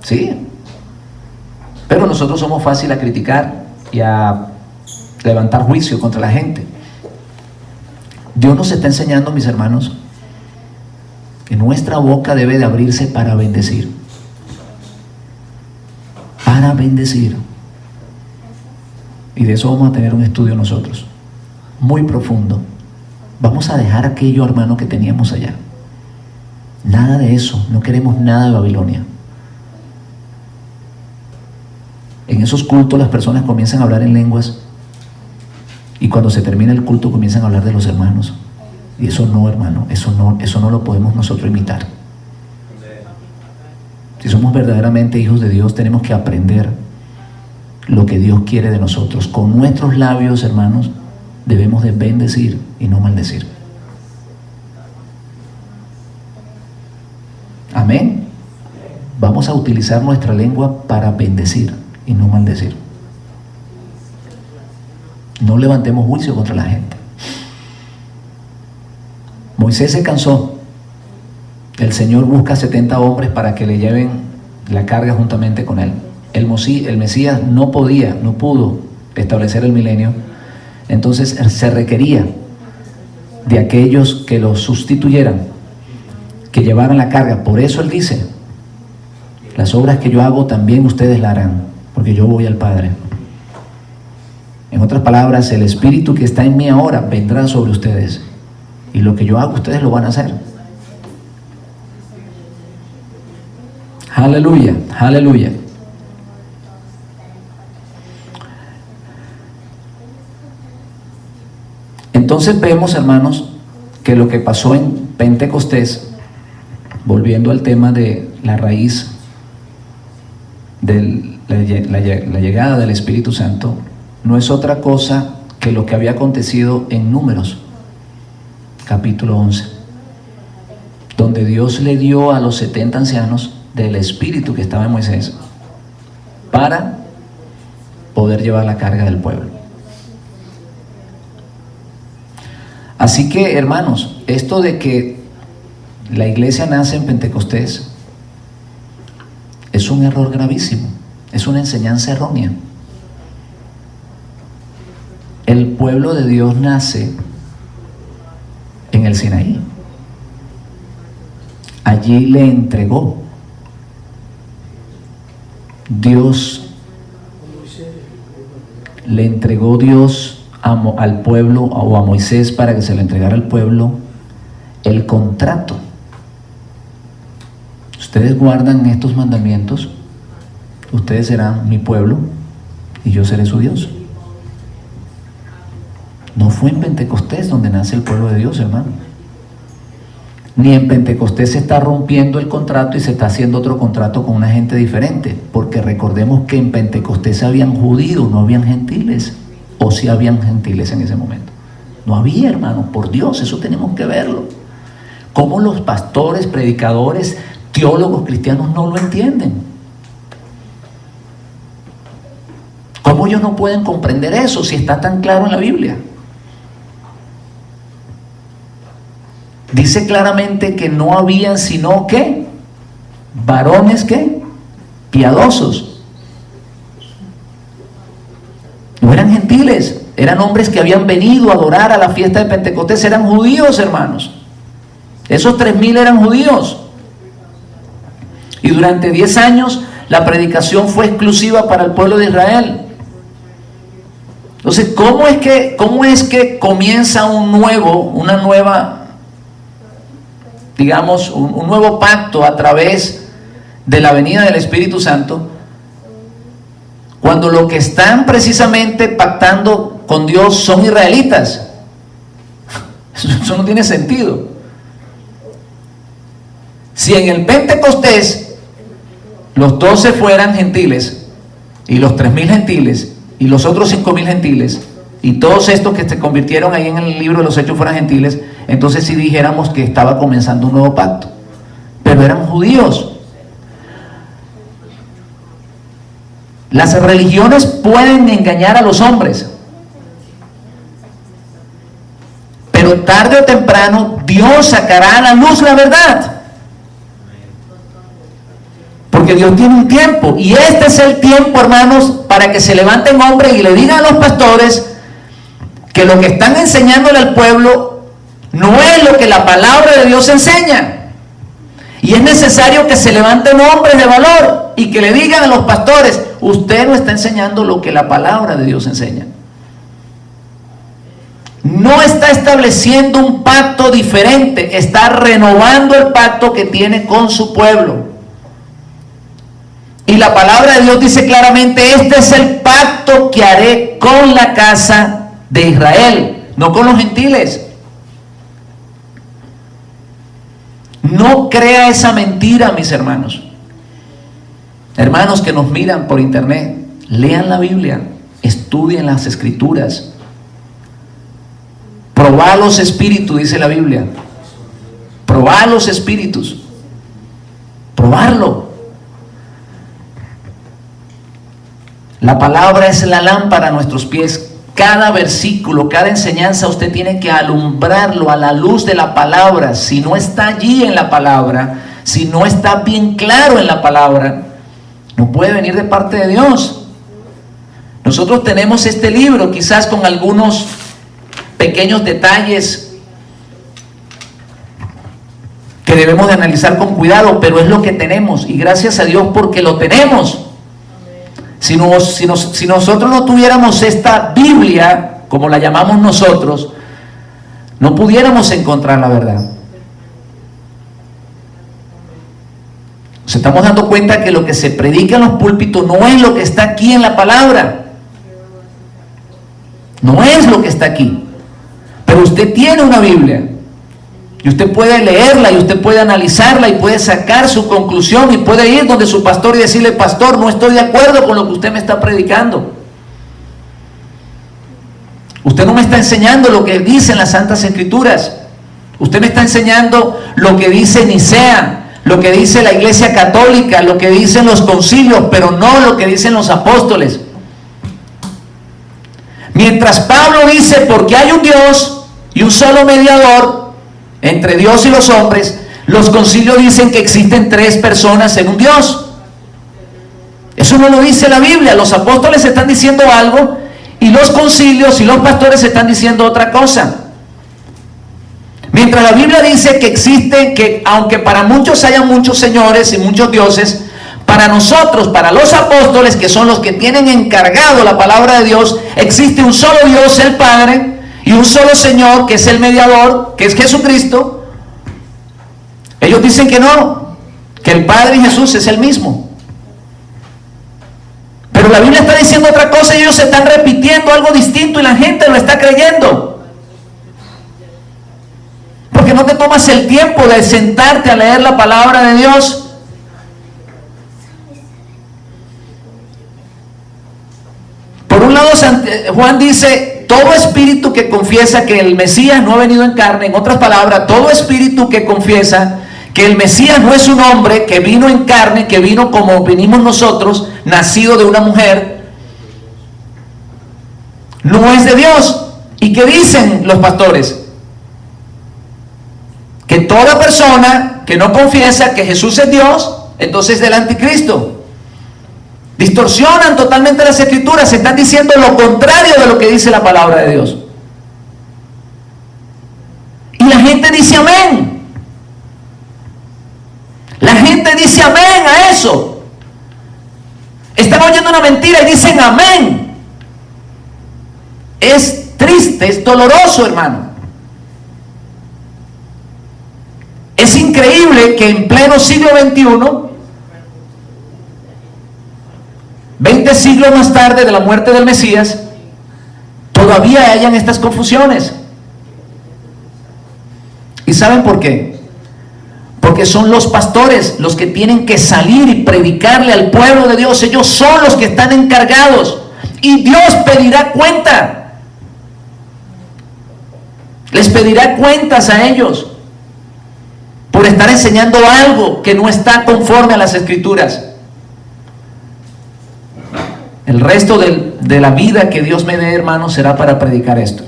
Sí. Pero nosotros somos fáciles a criticar y a levantar juicio contra la gente. Dios nos está enseñando, mis hermanos, que nuestra boca debe de abrirse para bendecir. Para bendecir. Y de eso vamos a tener un estudio nosotros, muy profundo. Vamos a dejar aquello, hermano, que teníamos allá. Nada de eso, no queremos nada de Babilonia. En esos cultos las personas comienzan a hablar en lenguas y cuando se termina el culto comienzan a hablar de los hermanos. Y eso no, hermano, eso no lo podemos nosotros imitar. Si somos verdaderamente hijos de Dios, tenemos que aprender lo que Dios quiere de nosotros. Con nuestros labios, hermanos, debemos de bendecir y no maldecir. Amén. Vamos a utilizar nuestra lengua para bendecir y no maldecir. No levantemos juicio contra la gente. Moisés se cansó. El Señor busca 70 hombres para que le lleven la carga juntamente con él. El Mesías no pudo establecer el milenio. Entonces se requería de aquellos que lo sustituyeran, que llevaran la carga. Por eso él dice: las obras que yo hago también ustedes la harán, porque yo voy al Padre. En otras palabras, el Espíritu que está en mí ahora vendrá sobre ustedes, y lo que yo hago ustedes lo van a hacer. Aleluya, aleluya. Entonces vemos, hermanos, que lo que pasó en Pentecostés, volviendo al tema de la raíz de la llegada del Espíritu Santo, no es otra cosa que lo que había acontecido en Números, capítulo 11, donde Dios le dio a los 70 ancianos del Espíritu que estaba en Moisés para poder llevar la carga del pueblo. Así que, hermanos, esto de que la iglesia nace en Pentecostés es un error gravísimo, es una enseñanza errónea. El pueblo de Dios nace en el Sinaí. Allí le entregó Dios, le entregó Dios al pueblo, o a Moisés para que se le entregara al pueblo, el contrato. Ustedes guardan estos mandamientos, ustedes serán mi pueblo y yo seré su Dios. No fue en Pentecostés donde nace el pueblo de Dios, hermano. Ni en Pentecostés se está rompiendo el contrato y se está haciendo otro contrato con una gente diferente, porque recordemos que en Pentecostés habían judíos, no habían gentiles. O si habían gentiles en ese momento. No había, hermano, por Dios, eso tenemos que verlo. Cómo los pastores, predicadores, teólogos cristianos no lo entienden. ¿Cómo ellos no pueden comprender eso si está tan claro en la Biblia? Dice claramente que no habían sino ¿qué? Varones ¿qué? Piadosos. No eran gentiles, eran hombres que habían venido a adorar a la fiesta de Pentecostés, eran judíos, hermanos. Esos 3,000 eran judíos. Y durante 10 años la predicación fue exclusiva para el pueblo de Israel. Entonces, ¿cómo es que comienza un nuevo pacto a través de la venida del Espíritu Santo? Cuando lo que están precisamente pactando con Dios son israelitas. Eso no tiene sentido. Si en el Pentecostés los 12 fueran gentiles, y los 3,000 gentiles, y los otros 5,000 gentiles, y todos estos que se convirtieron ahí en el libro de los Hechos fueran gentiles, entonces sí dijéramos que estaba comenzando un nuevo pacto. Pero eran judíos. Las religiones pueden engañar a los hombres, pero tarde o temprano Dios sacará a la luz la verdad. Porque Dios tiene un tiempo, y este es el tiempo, hermanos, para que se levanten hombres y le digan a los pastores que lo que están enseñándole al pueblo no es lo que la palabra de Dios enseña. Y es necesario que se levanten hombres de valor y que le digan a los pastores: usted no está enseñando lo que la palabra de Dios enseña. No está estableciendo un pacto diferente, está renovando el pacto que tiene con su pueblo. Y la palabra de Dios dice claramente: este es el pacto que haré con la casa de Israel, no con los gentiles. No crea esa mentira, mis hermanos. Hermanos que nos miran por internet, lean la Biblia, estudien las Escrituras. Probad los espíritus, dice la Biblia. Probad los espíritus. Probarlo. La palabra es la lámpara a nuestros pies. Cada versículo, cada enseñanza, usted tiene que alumbrarlo a la luz de la palabra. Si no está allí en la palabra, si no está bien claro en la palabra, no puede venir de parte de Dios. Nosotros tenemos este libro, quizás con algunos pequeños detalles que debemos de analizar con cuidado, pero es lo que tenemos, y gracias a Dios porque lo tenemos. Si nosotros no tuviéramos esta Biblia, como la llamamos nosotros, no pudiéramos encontrar la verdad. Nos estamos dando cuenta que lo que se predica en los púlpitos no es lo que está aquí en la palabra. No es lo que está aquí. Pero usted tiene una Biblia. Y usted puede leerla, y usted puede analizarla, y puede sacar su conclusión, y puede ir donde su pastor y decirle: pastor, no estoy de acuerdo con lo que usted me está predicando. Usted no me está enseñando lo que dicen las Santas Escrituras. Usted me está enseñando lo que dice Nicea, lo que dice la Iglesia Católica, lo que dicen los concilios, pero no lo que dicen los apóstoles. Mientras Pablo dice: porque hay un Dios y un solo mediador entre Dios y los hombres, los concilios dicen que existen tres personas en un Dios. Eso no lo dice la Biblia. Los apóstoles están diciendo algo, y los concilios y los pastores están diciendo otra cosa. Mientras la Biblia dice que existen, que aunque para muchos haya muchos señores y muchos dioses, para nosotros, para los apóstoles, que son los que tienen encargado la palabra de Dios, existe un solo Dios, el Padre, y un solo Señor, que es el mediador, que es Jesucristo. Ellos dicen que no, que el Padre y Jesús es el mismo. Pero la Biblia está diciendo otra cosa, y ellos se están repitiendo algo distinto, y la gente lo está creyendo. Porque no te tomas el tiempo de sentarte a leer la palabra de Dios. Por un lado, Juan dice: todo espíritu que confiesa que el Mesías no ha venido en carne, en otras palabras, todo espíritu que confiesa que el Mesías no es un hombre que vino en carne, que vino como venimos nosotros, nacido de una mujer, no es de Dios. ¿Y qué dicen los pastores? Que toda persona que no confiesa que Jesús es Dios, entonces es del anticristo. Distorsionan totalmente las Escrituras, están diciendo lo contrario de lo que dice la palabra de Dios. Y la gente dice amén. La gente dice amén a eso. Están oyendo una mentira y dicen amén. Es triste, es doloroso, hermano. Es increíble que en pleno siglo XXI, 20 siglos más tarde de la muerte del Mesías, todavía hayan estas confusiones. ¿Y saben por qué? Porque son los pastores los que tienen que salir y predicarle al pueblo de Dios. Ellos son los que están encargados, y Dios pedirá cuenta. Les pedirá cuentas a ellos por estar enseñando algo que no está conforme a las Escrituras. El resto de la vida que Dios me dé, hermanos, será para predicar esto.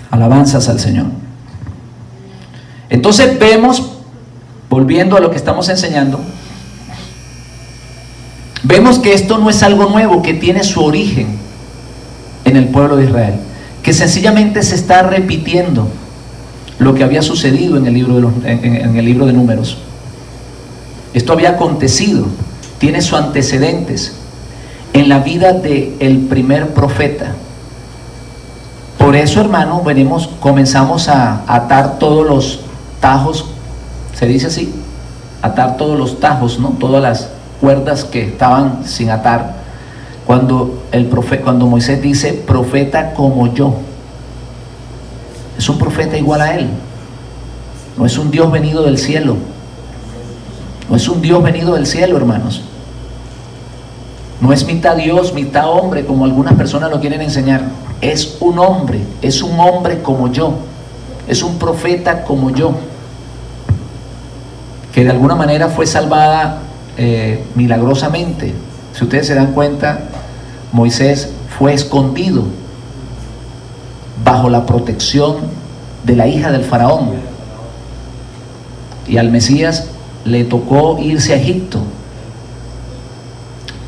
Alabanzas al Señor. Entonces vemos, volviendo a lo que estamos enseñando, vemos que esto no es algo nuevo, que tiene su origen en el pueblo de Israel, que sencillamente se está repitiendo lo que había sucedido en el libro de Números. Esto había acontecido, tiene sus antecedentes en la vida del primer profeta. Por eso, hermano, comenzamos a atar todos los tajos, se dice así, atar todos los tajos, ¿no? Todas las cuerdas que estaban sin atar. Cuando Moisés dice, profeta como yo, es un profeta igual a él. No es un Dios venido del cielo. No es un Dios venido del cielo, hermanos. No es mitad Dios, mitad hombre, como algunas personas lo quieren enseñar. Es un hombre como yo. Es un profeta como yo, que de alguna manera fue salvada milagrosamente. Si ustedes se dan cuenta, Moisés fue escondido bajo la protección de la hija del faraón, y al Mesías le tocó irse a Egipto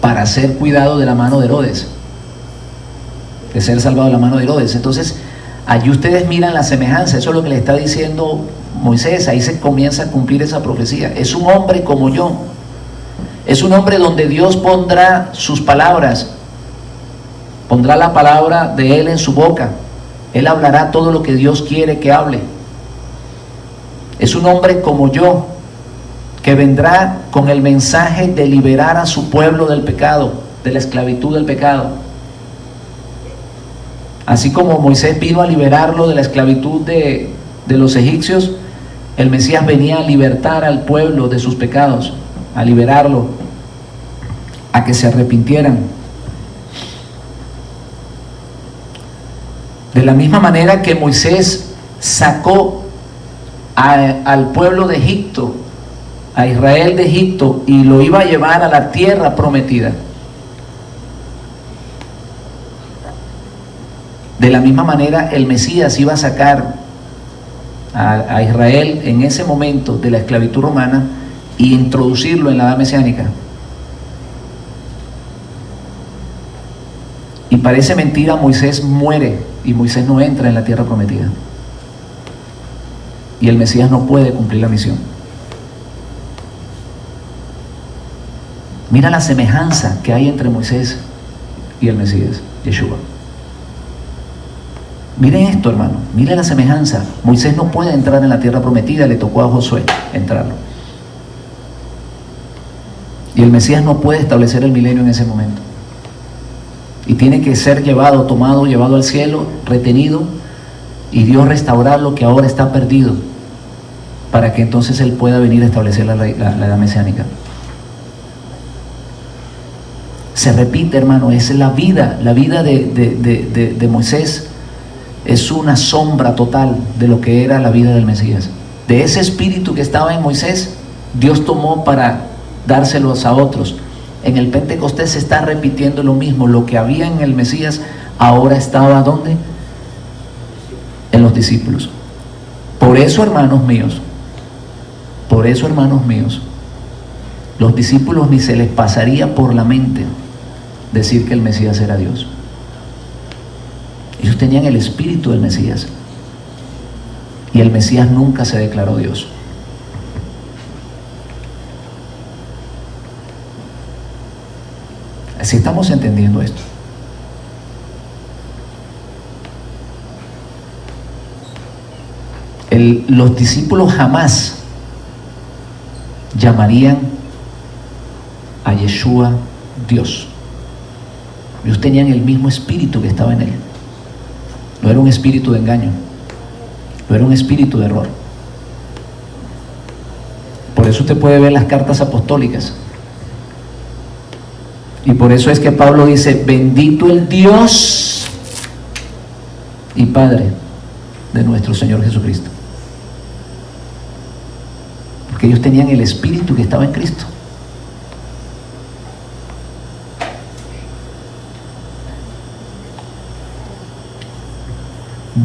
para ser cuidado de la mano de Herodes, de ser salvado de la mano de Herodes. Entonces allí ustedes miran la semejanza. Eso es lo que le está diciendo Moisés. Ahí se comienza a cumplir esa profecía. Es un hombre como yo. Es un hombre donde Dios pondrá sus palabras, pondrá la palabra de Él en su boca. Él hablará todo lo que Dios quiere que hable. Es un hombre como yo, que vendrá con el mensaje de liberar a su pueblo del pecado, de la esclavitud del pecado. Así como Moisés vino a liberarlo de la esclavitud de los egipcios, el Mesías venía a libertar al pueblo de sus pecados, a liberarlo, a que se arrepintieran. De la misma manera que Moisés sacó al pueblo de Egipto, a Israel de Egipto, y lo iba a llevar a la tierra prometida, de la misma manera el Mesías iba a sacar a Israel en ese momento de la esclavitud romana e introducirlo en la edad mesiánica. Y parece mentira, Moisés muere y Moisés no entra en la tierra prometida, y el Mesías no puede cumplir la misión. Mira la semejanza que hay entre Moisés y el Mesías, Yeshua. Miren esto, hermano, miren la semejanza. Moisés no puede entrar en la tierra prometida, le tocó a Josué entrarlo. Y el Mesías no puede establecer el milenio en ese momento. Y tiene que ser llevado al cielo, retenido, y Dios restaurar lo que ahora está perdido, para que entonces Él pueda venir a establecer la edad mesiánica. Se repite, hermano, es la vida de Moisés es una sombra total de lo que era la vida del Mesías. De ese espíritu que estaba en Moisés, Dios tomó para dárselos a otros. En el Pentecostés se está repitiendo lo mismo. Lo que había en el Mesías ahora estaba ¿dónde? En los discípulos. Por eso, hermanos míos, los discípulos ni se les pasaría por la mente decir que el Mesías era Dios. Ellos tenían el espíritu del Mesías, y el Mesías nunca se declaró Dios. Así estamos entendiendo esto. Los discípulos jamás llamarían a Yeshua Dios. Ellos tenían el mismo espíritu que estaba en él. No era un espíritu de engaño, no era un espíritu de error. Por eso usted puede ver las cartas apostólicas, y por eso es que Pablo dice: bendito el Dios y Padre de nuestro Señor Jesucristo. Porque ellos tenían el espíritu que estaba en Cristo.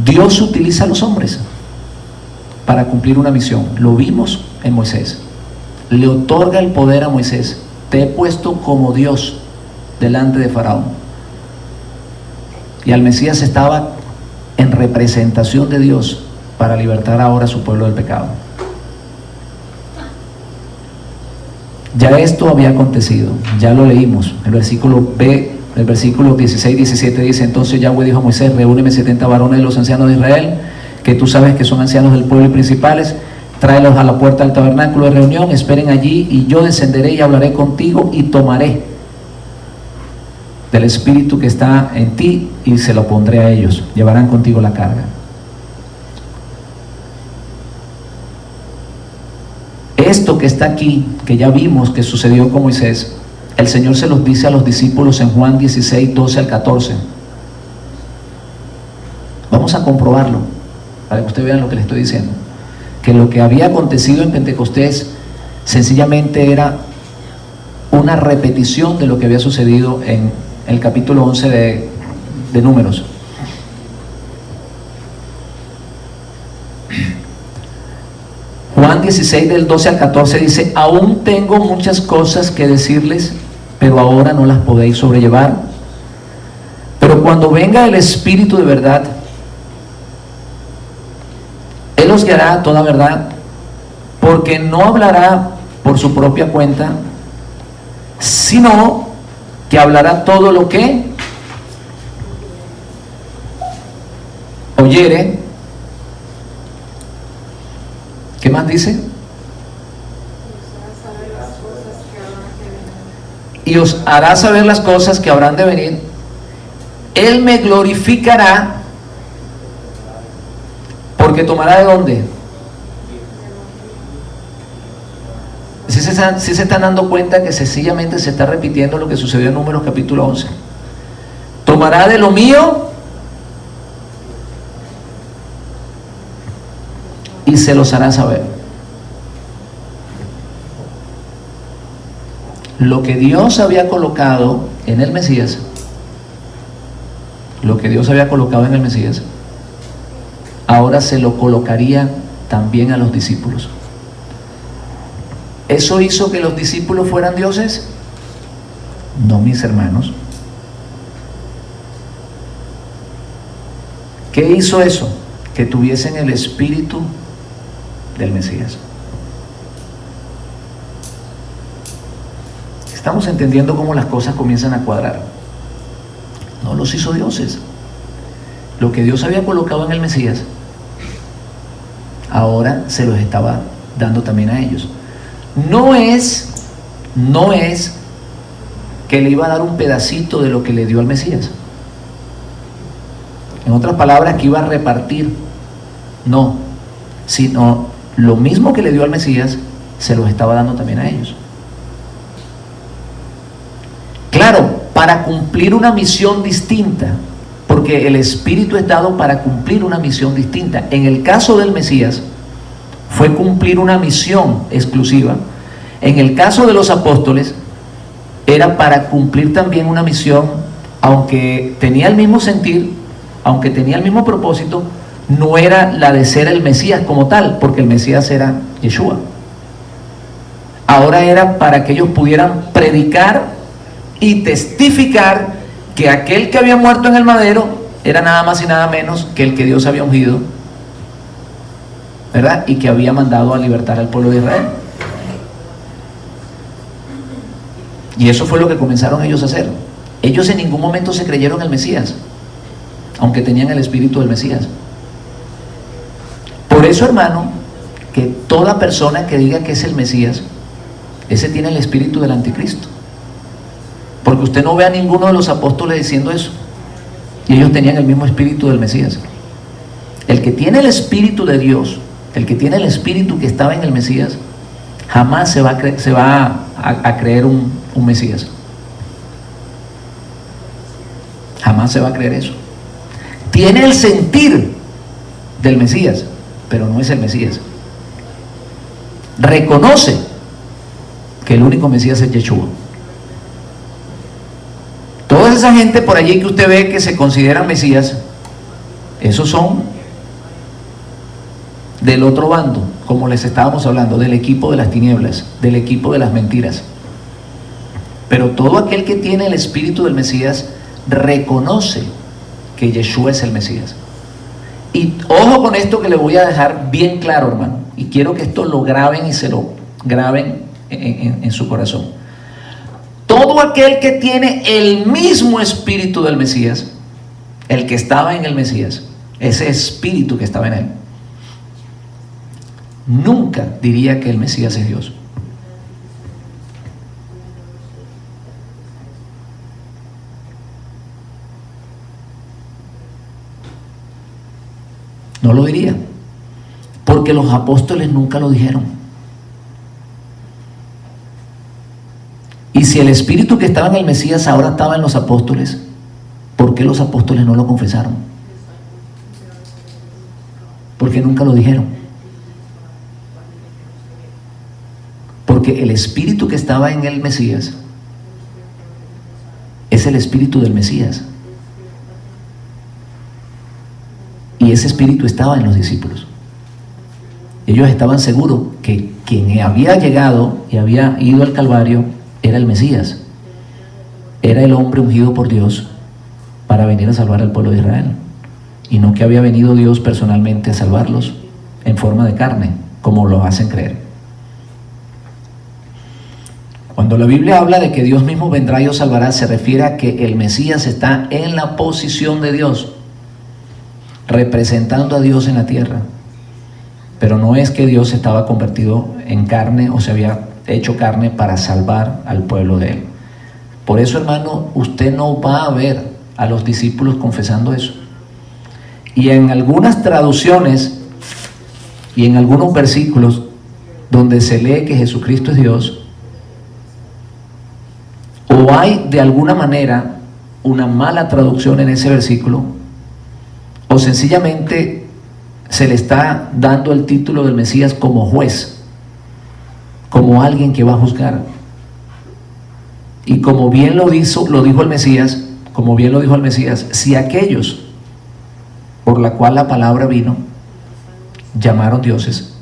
Dios utiliza a los hombres para cumplir una misión. Lo vimos en Moisés. Le otorga el poder a Moisés. Te he puesto como Dios delante de Faraón. Y al Mesías estaba en representación de Dios para libertar ahora a su pueblo del pecado. Ya esto había acontecido, ya lo leímos. El versículo 16-17 dice: entonces Yahweh dijo a Moisés: reúneme 70 varones de los ancianos de Israel, que tú sabes que son ancianos del pueblo y principales, tráelos a la puerta del tabernáculo de reunión, esperen allí, y yo descenderé y hablaré contigo, y tomaré del espíritu que está en ti y se lo pondré a ellos, llevarán contigo la carga. Esto que está aquí, que ya vimos que sucedió con Moisés, el Señor se los dice a los discípulos en Juan 16, 12 al 14. Vamos a comprobarlo para que ustedes vean lo que les estoy diciendo. Que lo que había acontecido en Pentecostés sencillamente era una repetición de lo que había sucedido en el capítulo 11 de Números. Juan 16 del 12 al 14 dice: aún tengo muchas cosas que decirles, pero ahora no las podéis sobrellevar. Pero cuando venga el Espíritu de verdad, Él os guiará a toda verdad, porque no hablará por su propia cuenta, sino que hablará todo lo que oyere. ¿Qué más dice? Y os hará saber las cosas que habrán de venir. Él me glorificará, porque tomará ¿de dónde? Si se están dando cuenta que sencillamente se está repitiendo lo que sucedió en Números capítulo 11. Tomará de lo mío y se los hará saber. Lo que Dios había colocado en el Mesías, ahora se lo colocaría también a los discípulos. ¿Eso hizo que los discípulos fueran dioses? No, mis hermanos. ¿Qué hizo eso? Que tuviesen el espíritu del Mesías. Estamos entendiendo cómo las cosas comienzan a cuadrar. No los hizo dioses. Lo que Dios había colocado en el Mesías, ahora se los estaba dando también a ellos. No es que le iba a dar un pedacito de lo que le dio al Mesías. En otras palabras, que iba a repartir. No, sino lo mismo que le dio al Mesías, se los estaba dando también a ellos. Claro, para cumplir una misión distinta, porque el Espíritu es dado para cumplir una misión distinta. En el caso del Mesías, fue cumplir una misión exclusiva. En el caso de los apóstoles, era para cumplir también una misión, aunque tenía el mismo sentir, aunque tenía el mismo propósito, no era la de ser el Mesías como tal, porque el Mesías era Yeshua. Ahora era para que ellos pudieran predicar y testificar que aquel que había muerto en el madero era nada más y nada menos que el que Dios había ungido, ¿verdad? Y que había mandado a libertar al pueblo de Israel. Y eso fue lo que comenzaron ellos a hacer. Ellos en ningún momento se creyeron el Mesías, aunque tenían el espíritu del Mesías. Por eso, hermano, que toda persona que diga que es el Mesías, ese tiene el espíritu del anticristo. Porque usted no ve a ninguno de los apóstoles diciendo eso. Y ellos tenían el mismo espíritu del Mesías. El que tiene el espíritu de Dios, el que tiene el espíritu que estaba en el Mesías, jamás se va a creer un Mesías. Jamás se va a creer eso. Tiene el sentir del Mesías, pero no es el Mesías. Reconoce que el único Mesías es Yeshua. Toda esa gente por allí que usted ve que se consideran Mesías, esos son del otro bando, como les estábamos hablando, del equipo de las tinieblas, del equipo de las mentiras. Pero todo aquel que tiene el espíritu del Mesías reconoce que Yeshua es el Mesías. Y ojo con esto que le voy a dejar bien claro, hermano, y quiero que esto lo graben y se lo graben en su corazón. Todo aquel que tiene el mismo espíritu del Mesías, el que estaba en el Mesías, ese espíritu que estaba en él, nunca diría que el Mesías es Dios. No lo diría, porque los apóstoles nunca lo dijeron. Y si el espíritu que estaba en el Mesías ahora estaba en los apóstoles, ¿por qué los apóstoles no lo confesaron? Porque nunca lo dijeron. Porque el espíritu que estaba en el Mesías es el espíritu del Mesías. Y ese espíritu estaba en los discípulos. Ellos estaban seguros que quien había llegado y había ido al Calvario era el Mesías. Era el hombre ungido por Dios para venir a salvar al pueblo de Israel. Y no que había venido Dios personalmente a salvarlos en forma de carne, como lo hacen creer. Cuando la Biblia habla de que Dios mismo vendrá y os salvará, se refiere a que el Mesías está en la posición de Dios, representando a Dios en la tierra. Pero no es que Dios estaba convertido en carne o se había hecho carne para salvar al pueblo de él. Por eso, hermano, usted no va a ver a los discípulos confesando eso. Y en algunas traducciones y en algunos versículos donde se lee que Jesucristo es Dios, o hay de alguna manera una mala traducción en ese versículo, o sencillamente se le está dando el título del Mesías como juez, como alguien que va a juzgar. Y como bien lo dijo el Mesías, si aquellos por la cual la palabra vino llamaron dioses,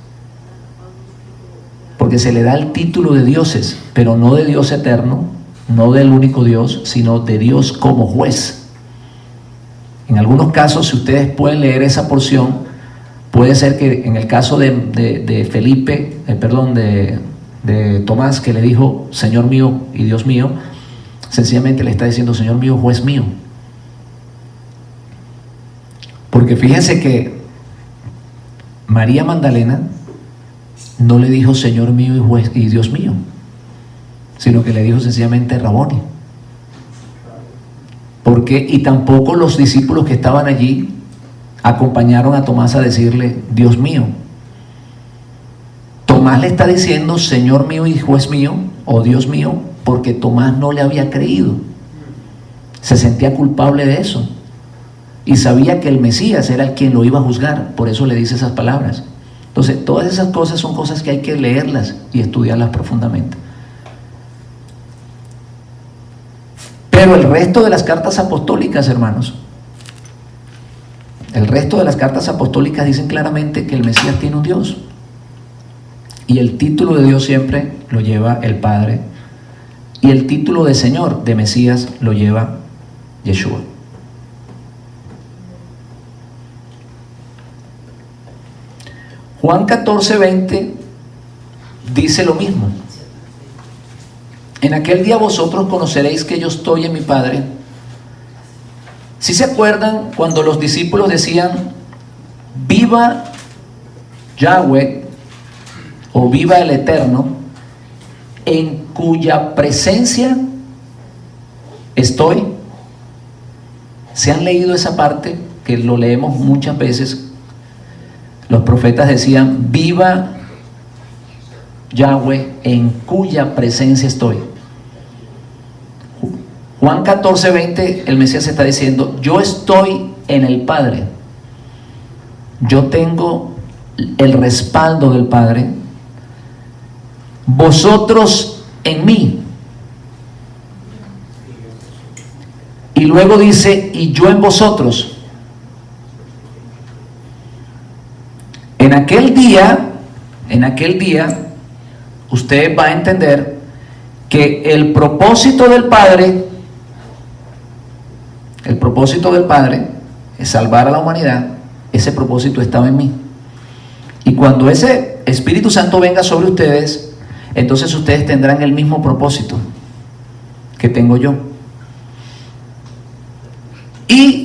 porque se le da el título de dioses, pero no de Dios eterno, no del único Dios, sino de Dios como juez. En algunos casos, si ustedes pueden leer esa porción, puede ser que en el caso de Felipe, de Tomás, que le dijo Señor mío y Dios mío, sencillamente le está diciendo Señor mío, juez mío. Porque fíjense que María Magdalena no le dijo Señor mío y juez y Dios mío, sino que le dijo sencillamente Raboni. Porque, y tampoco los discípulos que estaban allí acompañaron a Tomás a decirle Dios mío. Tomás le está diciendo Señor mío y juez mío o Dios mío porque Tomás no le había creído, se sentía culpable de eso y sabía que el Mesías era el quien lo iba a juzgar, por eso le dice esas palabras. Entonces todas esas cosas son cosas que hay que leerlas y estudiarlas profundamente. Pero el resto de las cartas apostólicas, hermanos, el resto de las cartas apostólicas dicen claramente que el Mesías tiene un Dios. Y el título de Dios siempre lo lleva el Padre. Y el título de Señor, de Mesías, lo lleva Yeshua. Juan 14:20 dice lo mismo. En aquel día vosotros conoceréis que yo estoy en mi Padre. ¿Sí se acuerdan cuando los discípulos decían viva Yahweh o viva el Eterno, en cuya presencia estoy? ¿Se han leído esa parte que lo leemos muchas veces? Los profetas decían viva Yahweh, en cuya presencia estoy. Juan 14:20, el Mesías está diciendo yo estoy en el Padre, yo tengo el respaldo del Padre, vosotros en mí. Y luego dice y yo en vosotros. En aquel día, usted va a entender que el propósito del Padre es salvar a la humanidad. Ese propósito estaba en mí. Y cuando ese Espíritu Santo venga sobre ustedes, entonces ustedes tendrán el mismo propósito que tengo yo. Y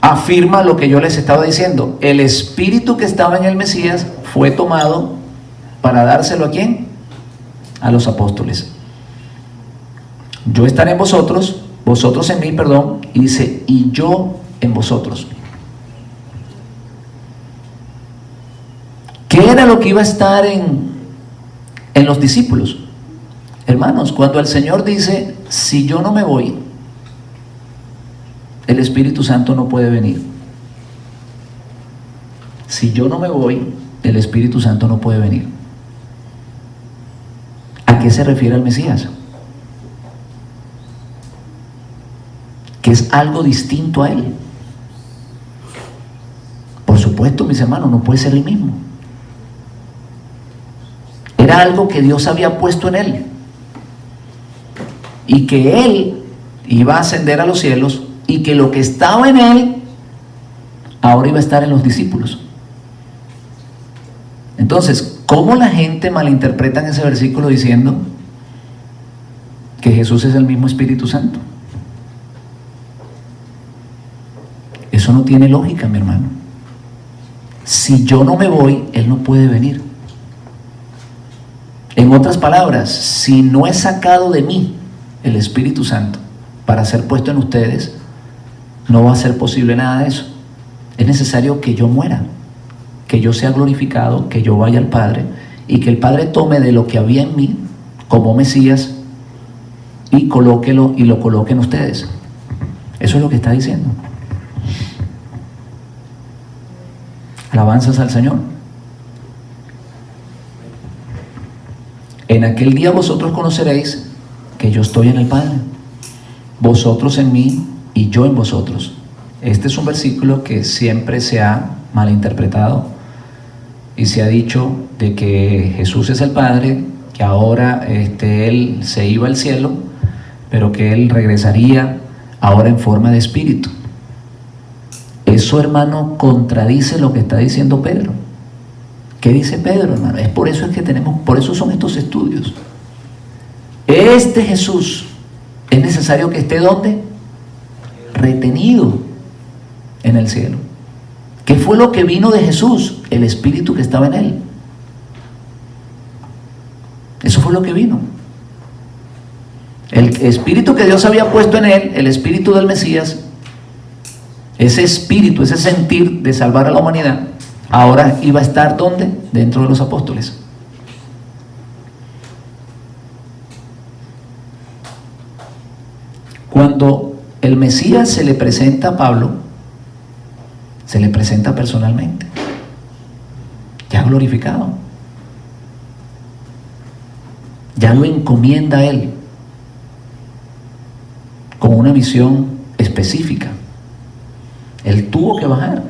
afirma lo que yo les estaba diciendo: el espíritu que estaba en el Mesías fue tomado para dárselo ¿a quién? A los apóstoles. Yo estaré en vosotros, vosotros en mí, perdón, y dice, y yo en vosotros. ¿Qué era lo que iba a estar en los discípulos? Hermanos, cuando el Señor dice, si yo no me voy, el Espíritu Santo no puede venir. Si yo no me voy, el Espíritu Santo no puede venir. ¿A qué se refiere el Mesías? Que es algo distinto a Él. Por supuesto, mis hermanos, no puede ser el mismo. Era algo que Dios había puesto en Él. Y que Él iba a ascender a los cielos, y que lo que estaba en Él ahora iba a estar en los discípulos. Entonces, ¿cómo la gente malinterpreta ese versículo diciendo que Jesús es el mismo Espíritu Santo? Eso no tiene lógica, mi hermano. Si yo no me voy, Él no puede venir. En otras palabras, si no es sacado de mí el Espíritu Santo para ser puesto en ustedes, no va a ser posible nada de eso. Es necesario que yo muera, que yo sea glorificado, que yo vaya al Padre, y que el Padre tome de lo que había en mí como Mesías y lo coloque en ustedes. Eso es lo que está diciendo. Alabanzas al Señor. En aquel día vosotros conoceréis que yo estoy en el Padre, vosotros en mí y yo en vosotros. Este es un versículo que siempre se ha malinterpretado y se ha dicho de que Jesús es el Padre, que ahora Él se iba al cielo, pero que Él regresaría ahora en forma de espíritu. Eso, hermano, contradice lo que está diciendo Pedro. ¿Qué dice Pedro, hermano? Por eso son estos estudios. Este Jesús es necesario que esté ¿dónde? Retenido en el cielo. ¿Qué fue lo que vino de Jesús? El espíritu que estaba en Él. Eso fue lo que vino. El espíritu que Dios había puesto en Él, el espíritu del Mesías, ese espíritu, ese sentir de salvar a la humanidad, ahora iba a estar ¿dónde? Dentro de los apóstoles. Cuando el Mesías se le presenta a Pablo, se le presenta personalmente, ya glorificado, ya lo encomienda a él con una misión específica. Él tuvo que bajar.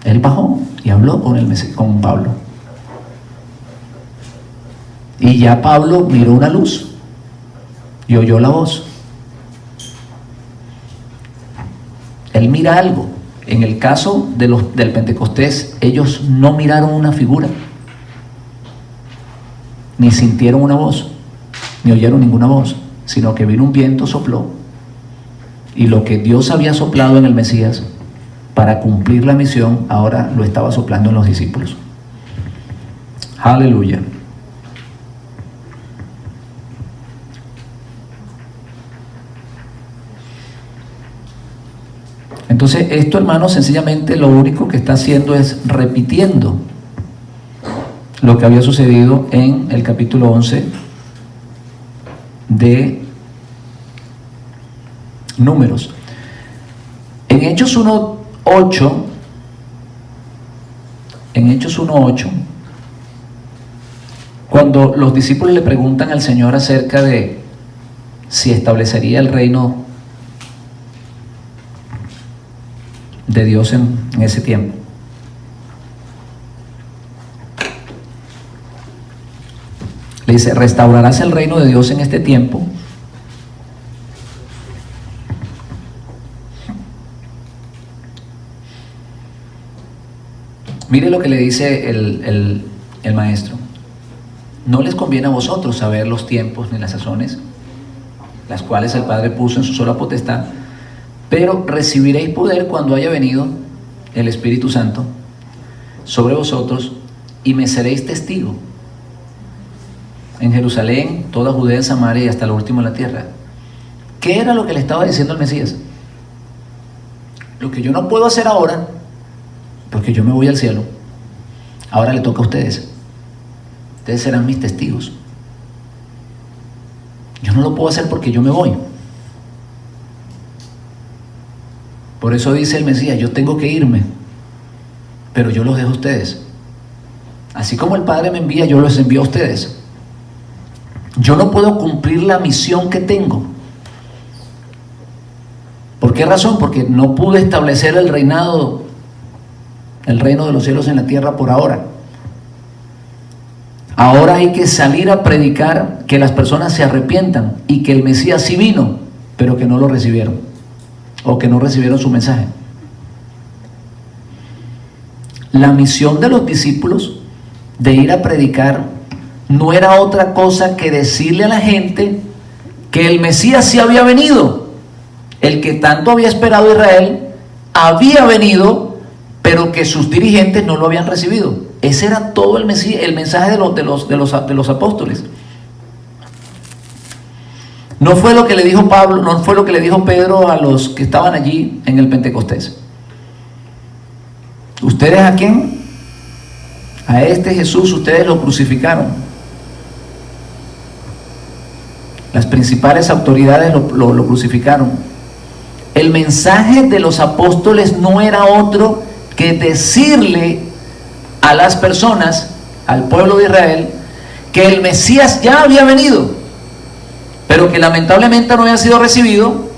Él bajó y habló con Pablo. Y ya Pablo miró una luz y oyó la voz. Él mira algo. En el caso del Pentecostés, ellos no miraron una figura, ni sintieron una voz, ni oyeron ninguna voz, sino que vino un viento, sopló, y lo que Dios había soplado en el Mesías para cumplir la misión, ahora lo estaba soplando en los discípulos. Aleluya. Entonces, esto, hermano, sencillamente lo único que está haciendo es repitiendo lo que había sucedido en el capítulo 11 de Números. En Hechos 1:8, cuando los discípulos le preguntan al Señor acerca de si establecería el reino de Dios en ese tiempo. Le dice, restaurarás el reino de Dios en este tiempo. Mire lo que le dice el maestro. No les conviene a vosotros saber los tiempos ni las sazones, las cuales el Padre puso en su sola potestad, pero recibiréis poder cuando haya venido el Espíritu Santo sobre vosotros, y me seréis testigo en Jerusalén, toda Judea, Samaria y hasta lo último de la tierra. ¿Qué era lo que le estaba diciendo el Mesías? Lo que yo no puedo hacer ahora, porque yo me voy al cielo, ahora le toca a ustedes. Ustedes serán mis testigos. Yo no lo puedo hacer porque yo me voy. Por eso dice el Mesías, yo tengo que irme, pero yo los dejo a ustedes. Así como el Padre me envía, yo los envío a ustedes. Yo no puedo cumplir la misión que tengo. ¿Por qué razón? Porque no pude establecer el reino de los cielos en la tierra por ahora. Ahora hay que salir a predicar, que las personas se arrepientan, y que el Mesías sí vino, pero que no lo recibieron, o que no recibieron su mensaje. La misión de los discípulos de ir a predicar no era otra cosa que decirle a la gente que el Mesías sí había venido, el que tanto había esperado Israel había venido, pero que sus dirigentes no lo habían recibido. Ese era todo el mensaje de los apóstoles. No fue lo que le dijo Pablo, no fue lo que le dijo Pedro a los que estaban allí en el Pentecostés. ¿Ustedes a quién? A este Jesús ustedes lo crucificaron. Las principales autoridades lo crucificaron. El mensaje de los apóstoles no era otro que decirle a las personas, al pueblo de Israel, que el Mesías ya había venido, pero que lamentablemente no había sido recibido,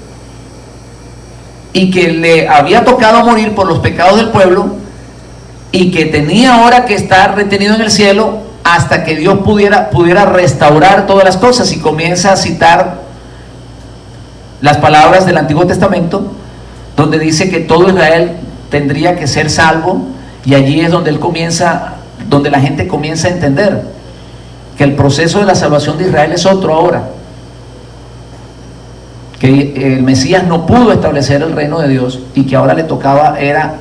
y que le había tocado morir por los pecados del pueblo, y que tenía ahora que estar retenido en el cielo hasta que Dios pudiera restaurar todas las cosas. Y comienza a citar las palabras del Antiguo Testamento, donde dice que todo Israel tendría que ser salvo, y allí es donde donde la gente comienza a entender que el proceso de la salvación de Israel es otro ahora, que el Mesías no pudo establecer el reino de Dios, y que ahora le tocaba era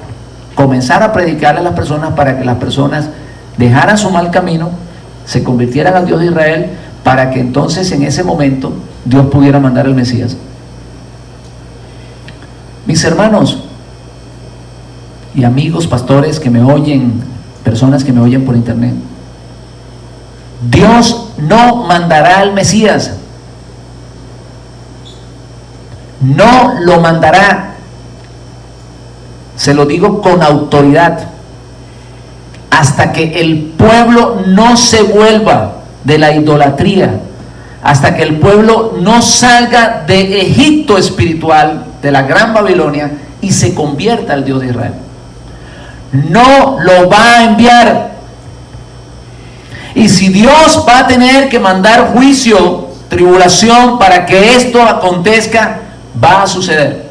comenzar a predicarle a las personas para que las personas dejaran su mal camino, se convirtieran al Dios de Israel, para que entonces en ese momento Dios pudiera mandar al Mesías. Mis hermanos y amigos pastores que me oyen, personas que me oyen por internet, Dios no mandará al Mesías, no lo mandará. Se lo digo con autoridad, hasta que el pueblo no se vuelva de la idolatría, hasta que el pueblo no salga de Egipto espiritual, de la gran Babilonia, y se convierta al Dios de Israel. No lo va a enviar. Y si Dios va a tener que mandar juicio, tribulación, para que esto acontezca, va a suceder.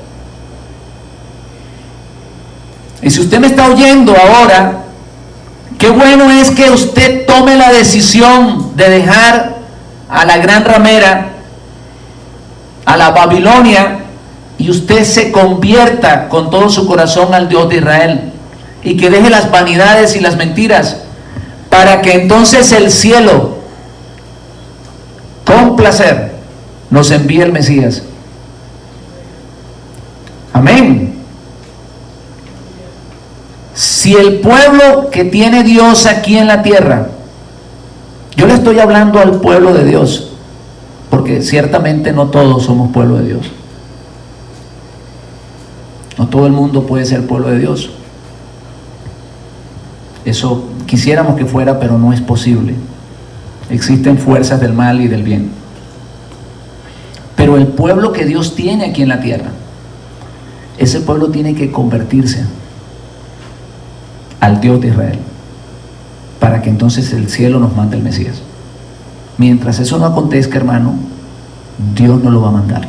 Y si usted me está oyendo ahora, qué bueno es que usted tome la decisión de dejar a la gran ramera, a la Babilonia, y usted se convierta con todo su corazón al Dios de Israel, y que deje las vanidades y las mentiras, para que entonces el cielo con placer nos envíe el Mesías. Amén. Si el pueblo que tiene Dios aquí en la tierra, yo le estoy hablando al pueblo de Dios, porque ciertamente no todos somos pueblo de Dios. No todo el mundo puede ser pueblo de Dios. Eso quisiéramos que fuera, pero no es posible. Existen fuerzas del mal y del bien. Pero el pueblo que Dios tiene aquí en la tierra, ese pueblo tiene que convertirse al Dios de Israel, para que entonces el cielo nos mande el Mesías. Mientras eso no acontezca, hermano, Dios no lo va a mandar.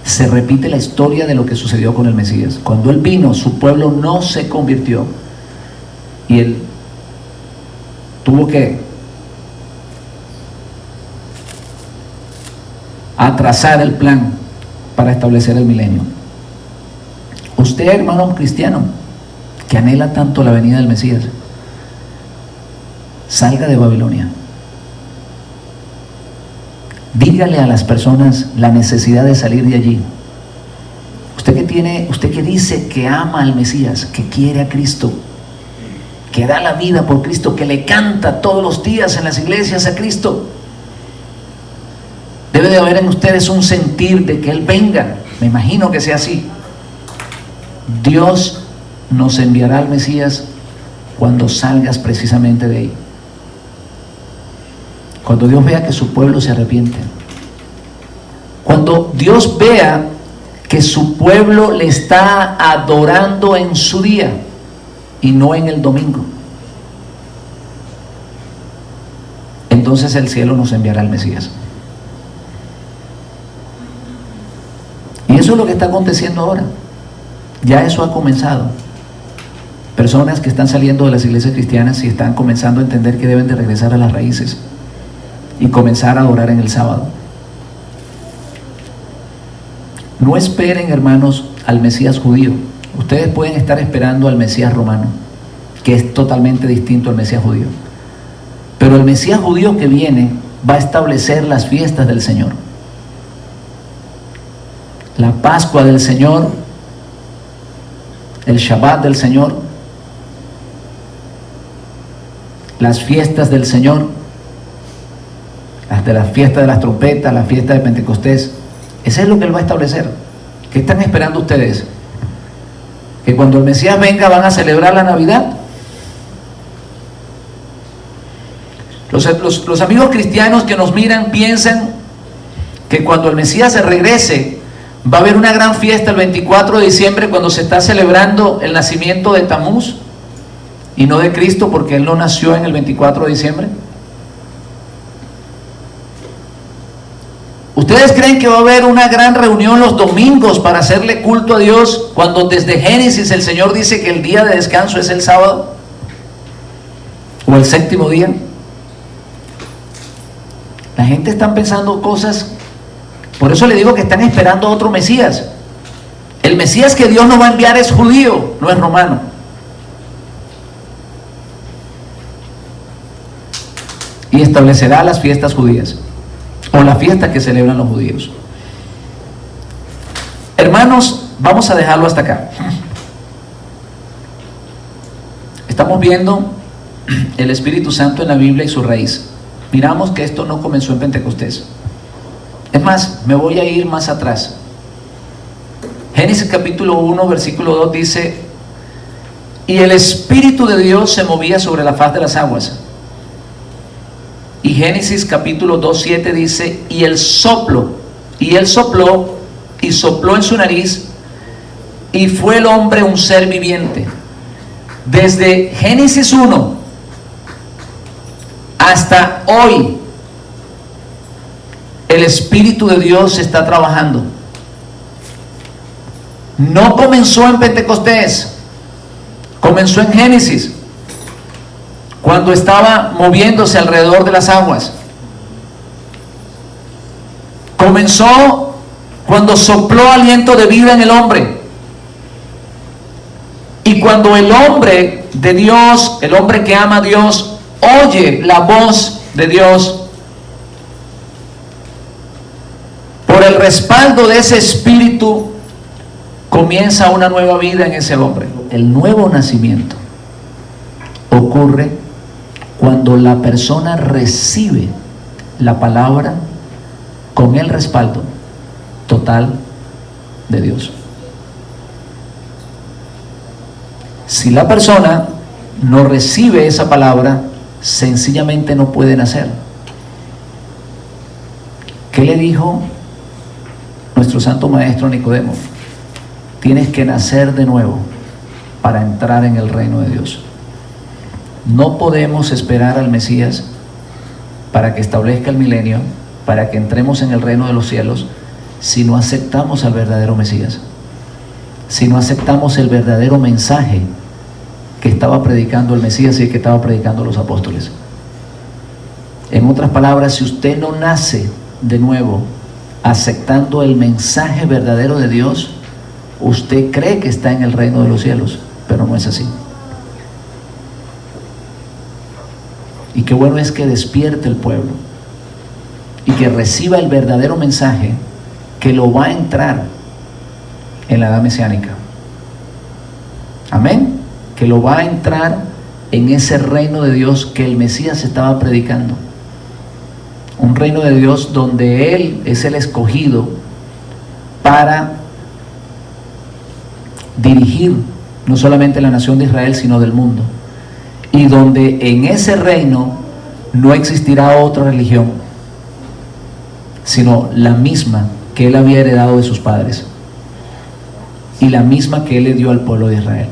Se repite la historia de lo que sucedió con el Mesías. Cuando Él vino, su pueblo no se convirtió, y Él tuvo que atrasar el plan para establecer el milenio. Usted, hermano cristiano, que anhela tanto la venida del Mesías, salga de Babilonia. Dígale a las personas la necesidad de salir de allí. Usted que dice que ama al Mesías, que quiere a Cristo, que da la vida por Cristo, que le canta todos los días en las iglesias a Cristo, debe de haber en ustedes un sentir de que Él venga. Me imagino que sea así. Dios nos enviará al Mesías cuando salgas precisamente de ahí. Cuando Dios vea que su pueblo se arrepiente. Cuando Dios vea que su pueblo le está adorando en su día y no en el domingo, entonces el cielo nos enviará al Mesías. Y eso es lo que está aconteciendo ahora. Ya eso ha comenzado. Personas que están saliendo de las iglesias cristianas y están comenzando a entender que deben de regresar a las raíces y comenzar a adorar en el sábado. No esperen, hermanos, al Mesías judío. Ustedes pueden estar esperando al Mesías romano, que es totalmente distinto al Mesías judío. Pero el Mesías judío que viene va a establecer las fiestas del Señor. La Pascua del Señor, el Shabbat del Señor, las fiestas del Señor, hasta la fiesta de las trompetas, la fiesta de Pentecostés. Eso es lo que Él va a establecer. ¿Qué están esperando ustedes? ¿Que cuando el Mesías venga van a celebrar la Navidad? Los amigos cristianos que nos miran piensan que cuando el Mesías se regrese va a haber una gran fiesta el 24 de diciembre cuando se está celebrando el nacimiento de Tamuz y no de Cristo, porque Él no nació en el 24 de diciembre. ¿Ustedes creen que va a haber una gran reunión los domingos para hacerle culto a Dios cuando desde Génesis el Señor dice que el día de descanso es el sábado? ¿O el séptimo día? La gente está pensando cosas. Por eso le digo que están esperando a otro Mesías. El Mesías que Dios nos va a enviar es judío, no es romano. Y establecerá las fiestas judías, o la fiesta que celebran los judíos. Hermanos, vamos a dejarlo hasta acá. Estamos viendo el Espíritu Santo en la Biblia y su raíz. Miramos que esto no comenzó en Pentecostés. Es más, me voy a ir más atrás. Génesis capítulo 1, versículo 2 dice: y el Espíritu de Dios se movía sobre la faz de las aguas. Y Génesis capítulo 2, 7 dice: y él sopló y sopló en su nariz, y fue el hombre un ser viviente. Desde Génesis 1 hasta hoy, el Espíritu de Dios está trabajando. No comenzó en Pentecostés, comenzó en Génesis, cuando estaba moviéndose alrededor de las aguas. Comenzó cuando sopló aliento de vida en el hombre. Y cuando el hombre de Dios, el hombre que ama a Dios, oye la voz de Dios, por el respaldo de ese espíritu, comienza una nueva vida en ese hombre. El nuevo nacimiento ocurre cuando la persona recibe la palabra con el respaldo total de Dios. Si la persona no recibe esa palabra, sencillamente no puede nacer. ¿Qué le dijo nuestro santo maestro Nicodemo? Tienes que nacer de nuevo para entrar en el reino de Dios. No podemos esperar al Mesías para que establezca el milenio, para que entremos en el reino de los cielos, si no aceptamos al verdadero Mesías, si no aceptamos el verdadero mensaje que estaba predicando el Mesías y que estaba predicando los apóstoles. En otras palabras, si usted no nace de nuevo aceptando el mensaje verdadero de Dios, usted cree que está en el reino de los cielos, pero no es así. Y qué bueno es que despierte el pueblo y que reciba el verdadero mensaje que lo va a entrar en la edad mesiánica. Amén. Que lo va a entrar en ese reino de Dios que el Mesías estaba predicando. Un reino de Dios donde Él es el escogido para dirigir no solamente la nación de Israel, sino del mundo. Y donde en ese reino no existirá otra religión, sino la misma que Él había heredado de sus padres y la misma que Él le dio al pueblo de Israel.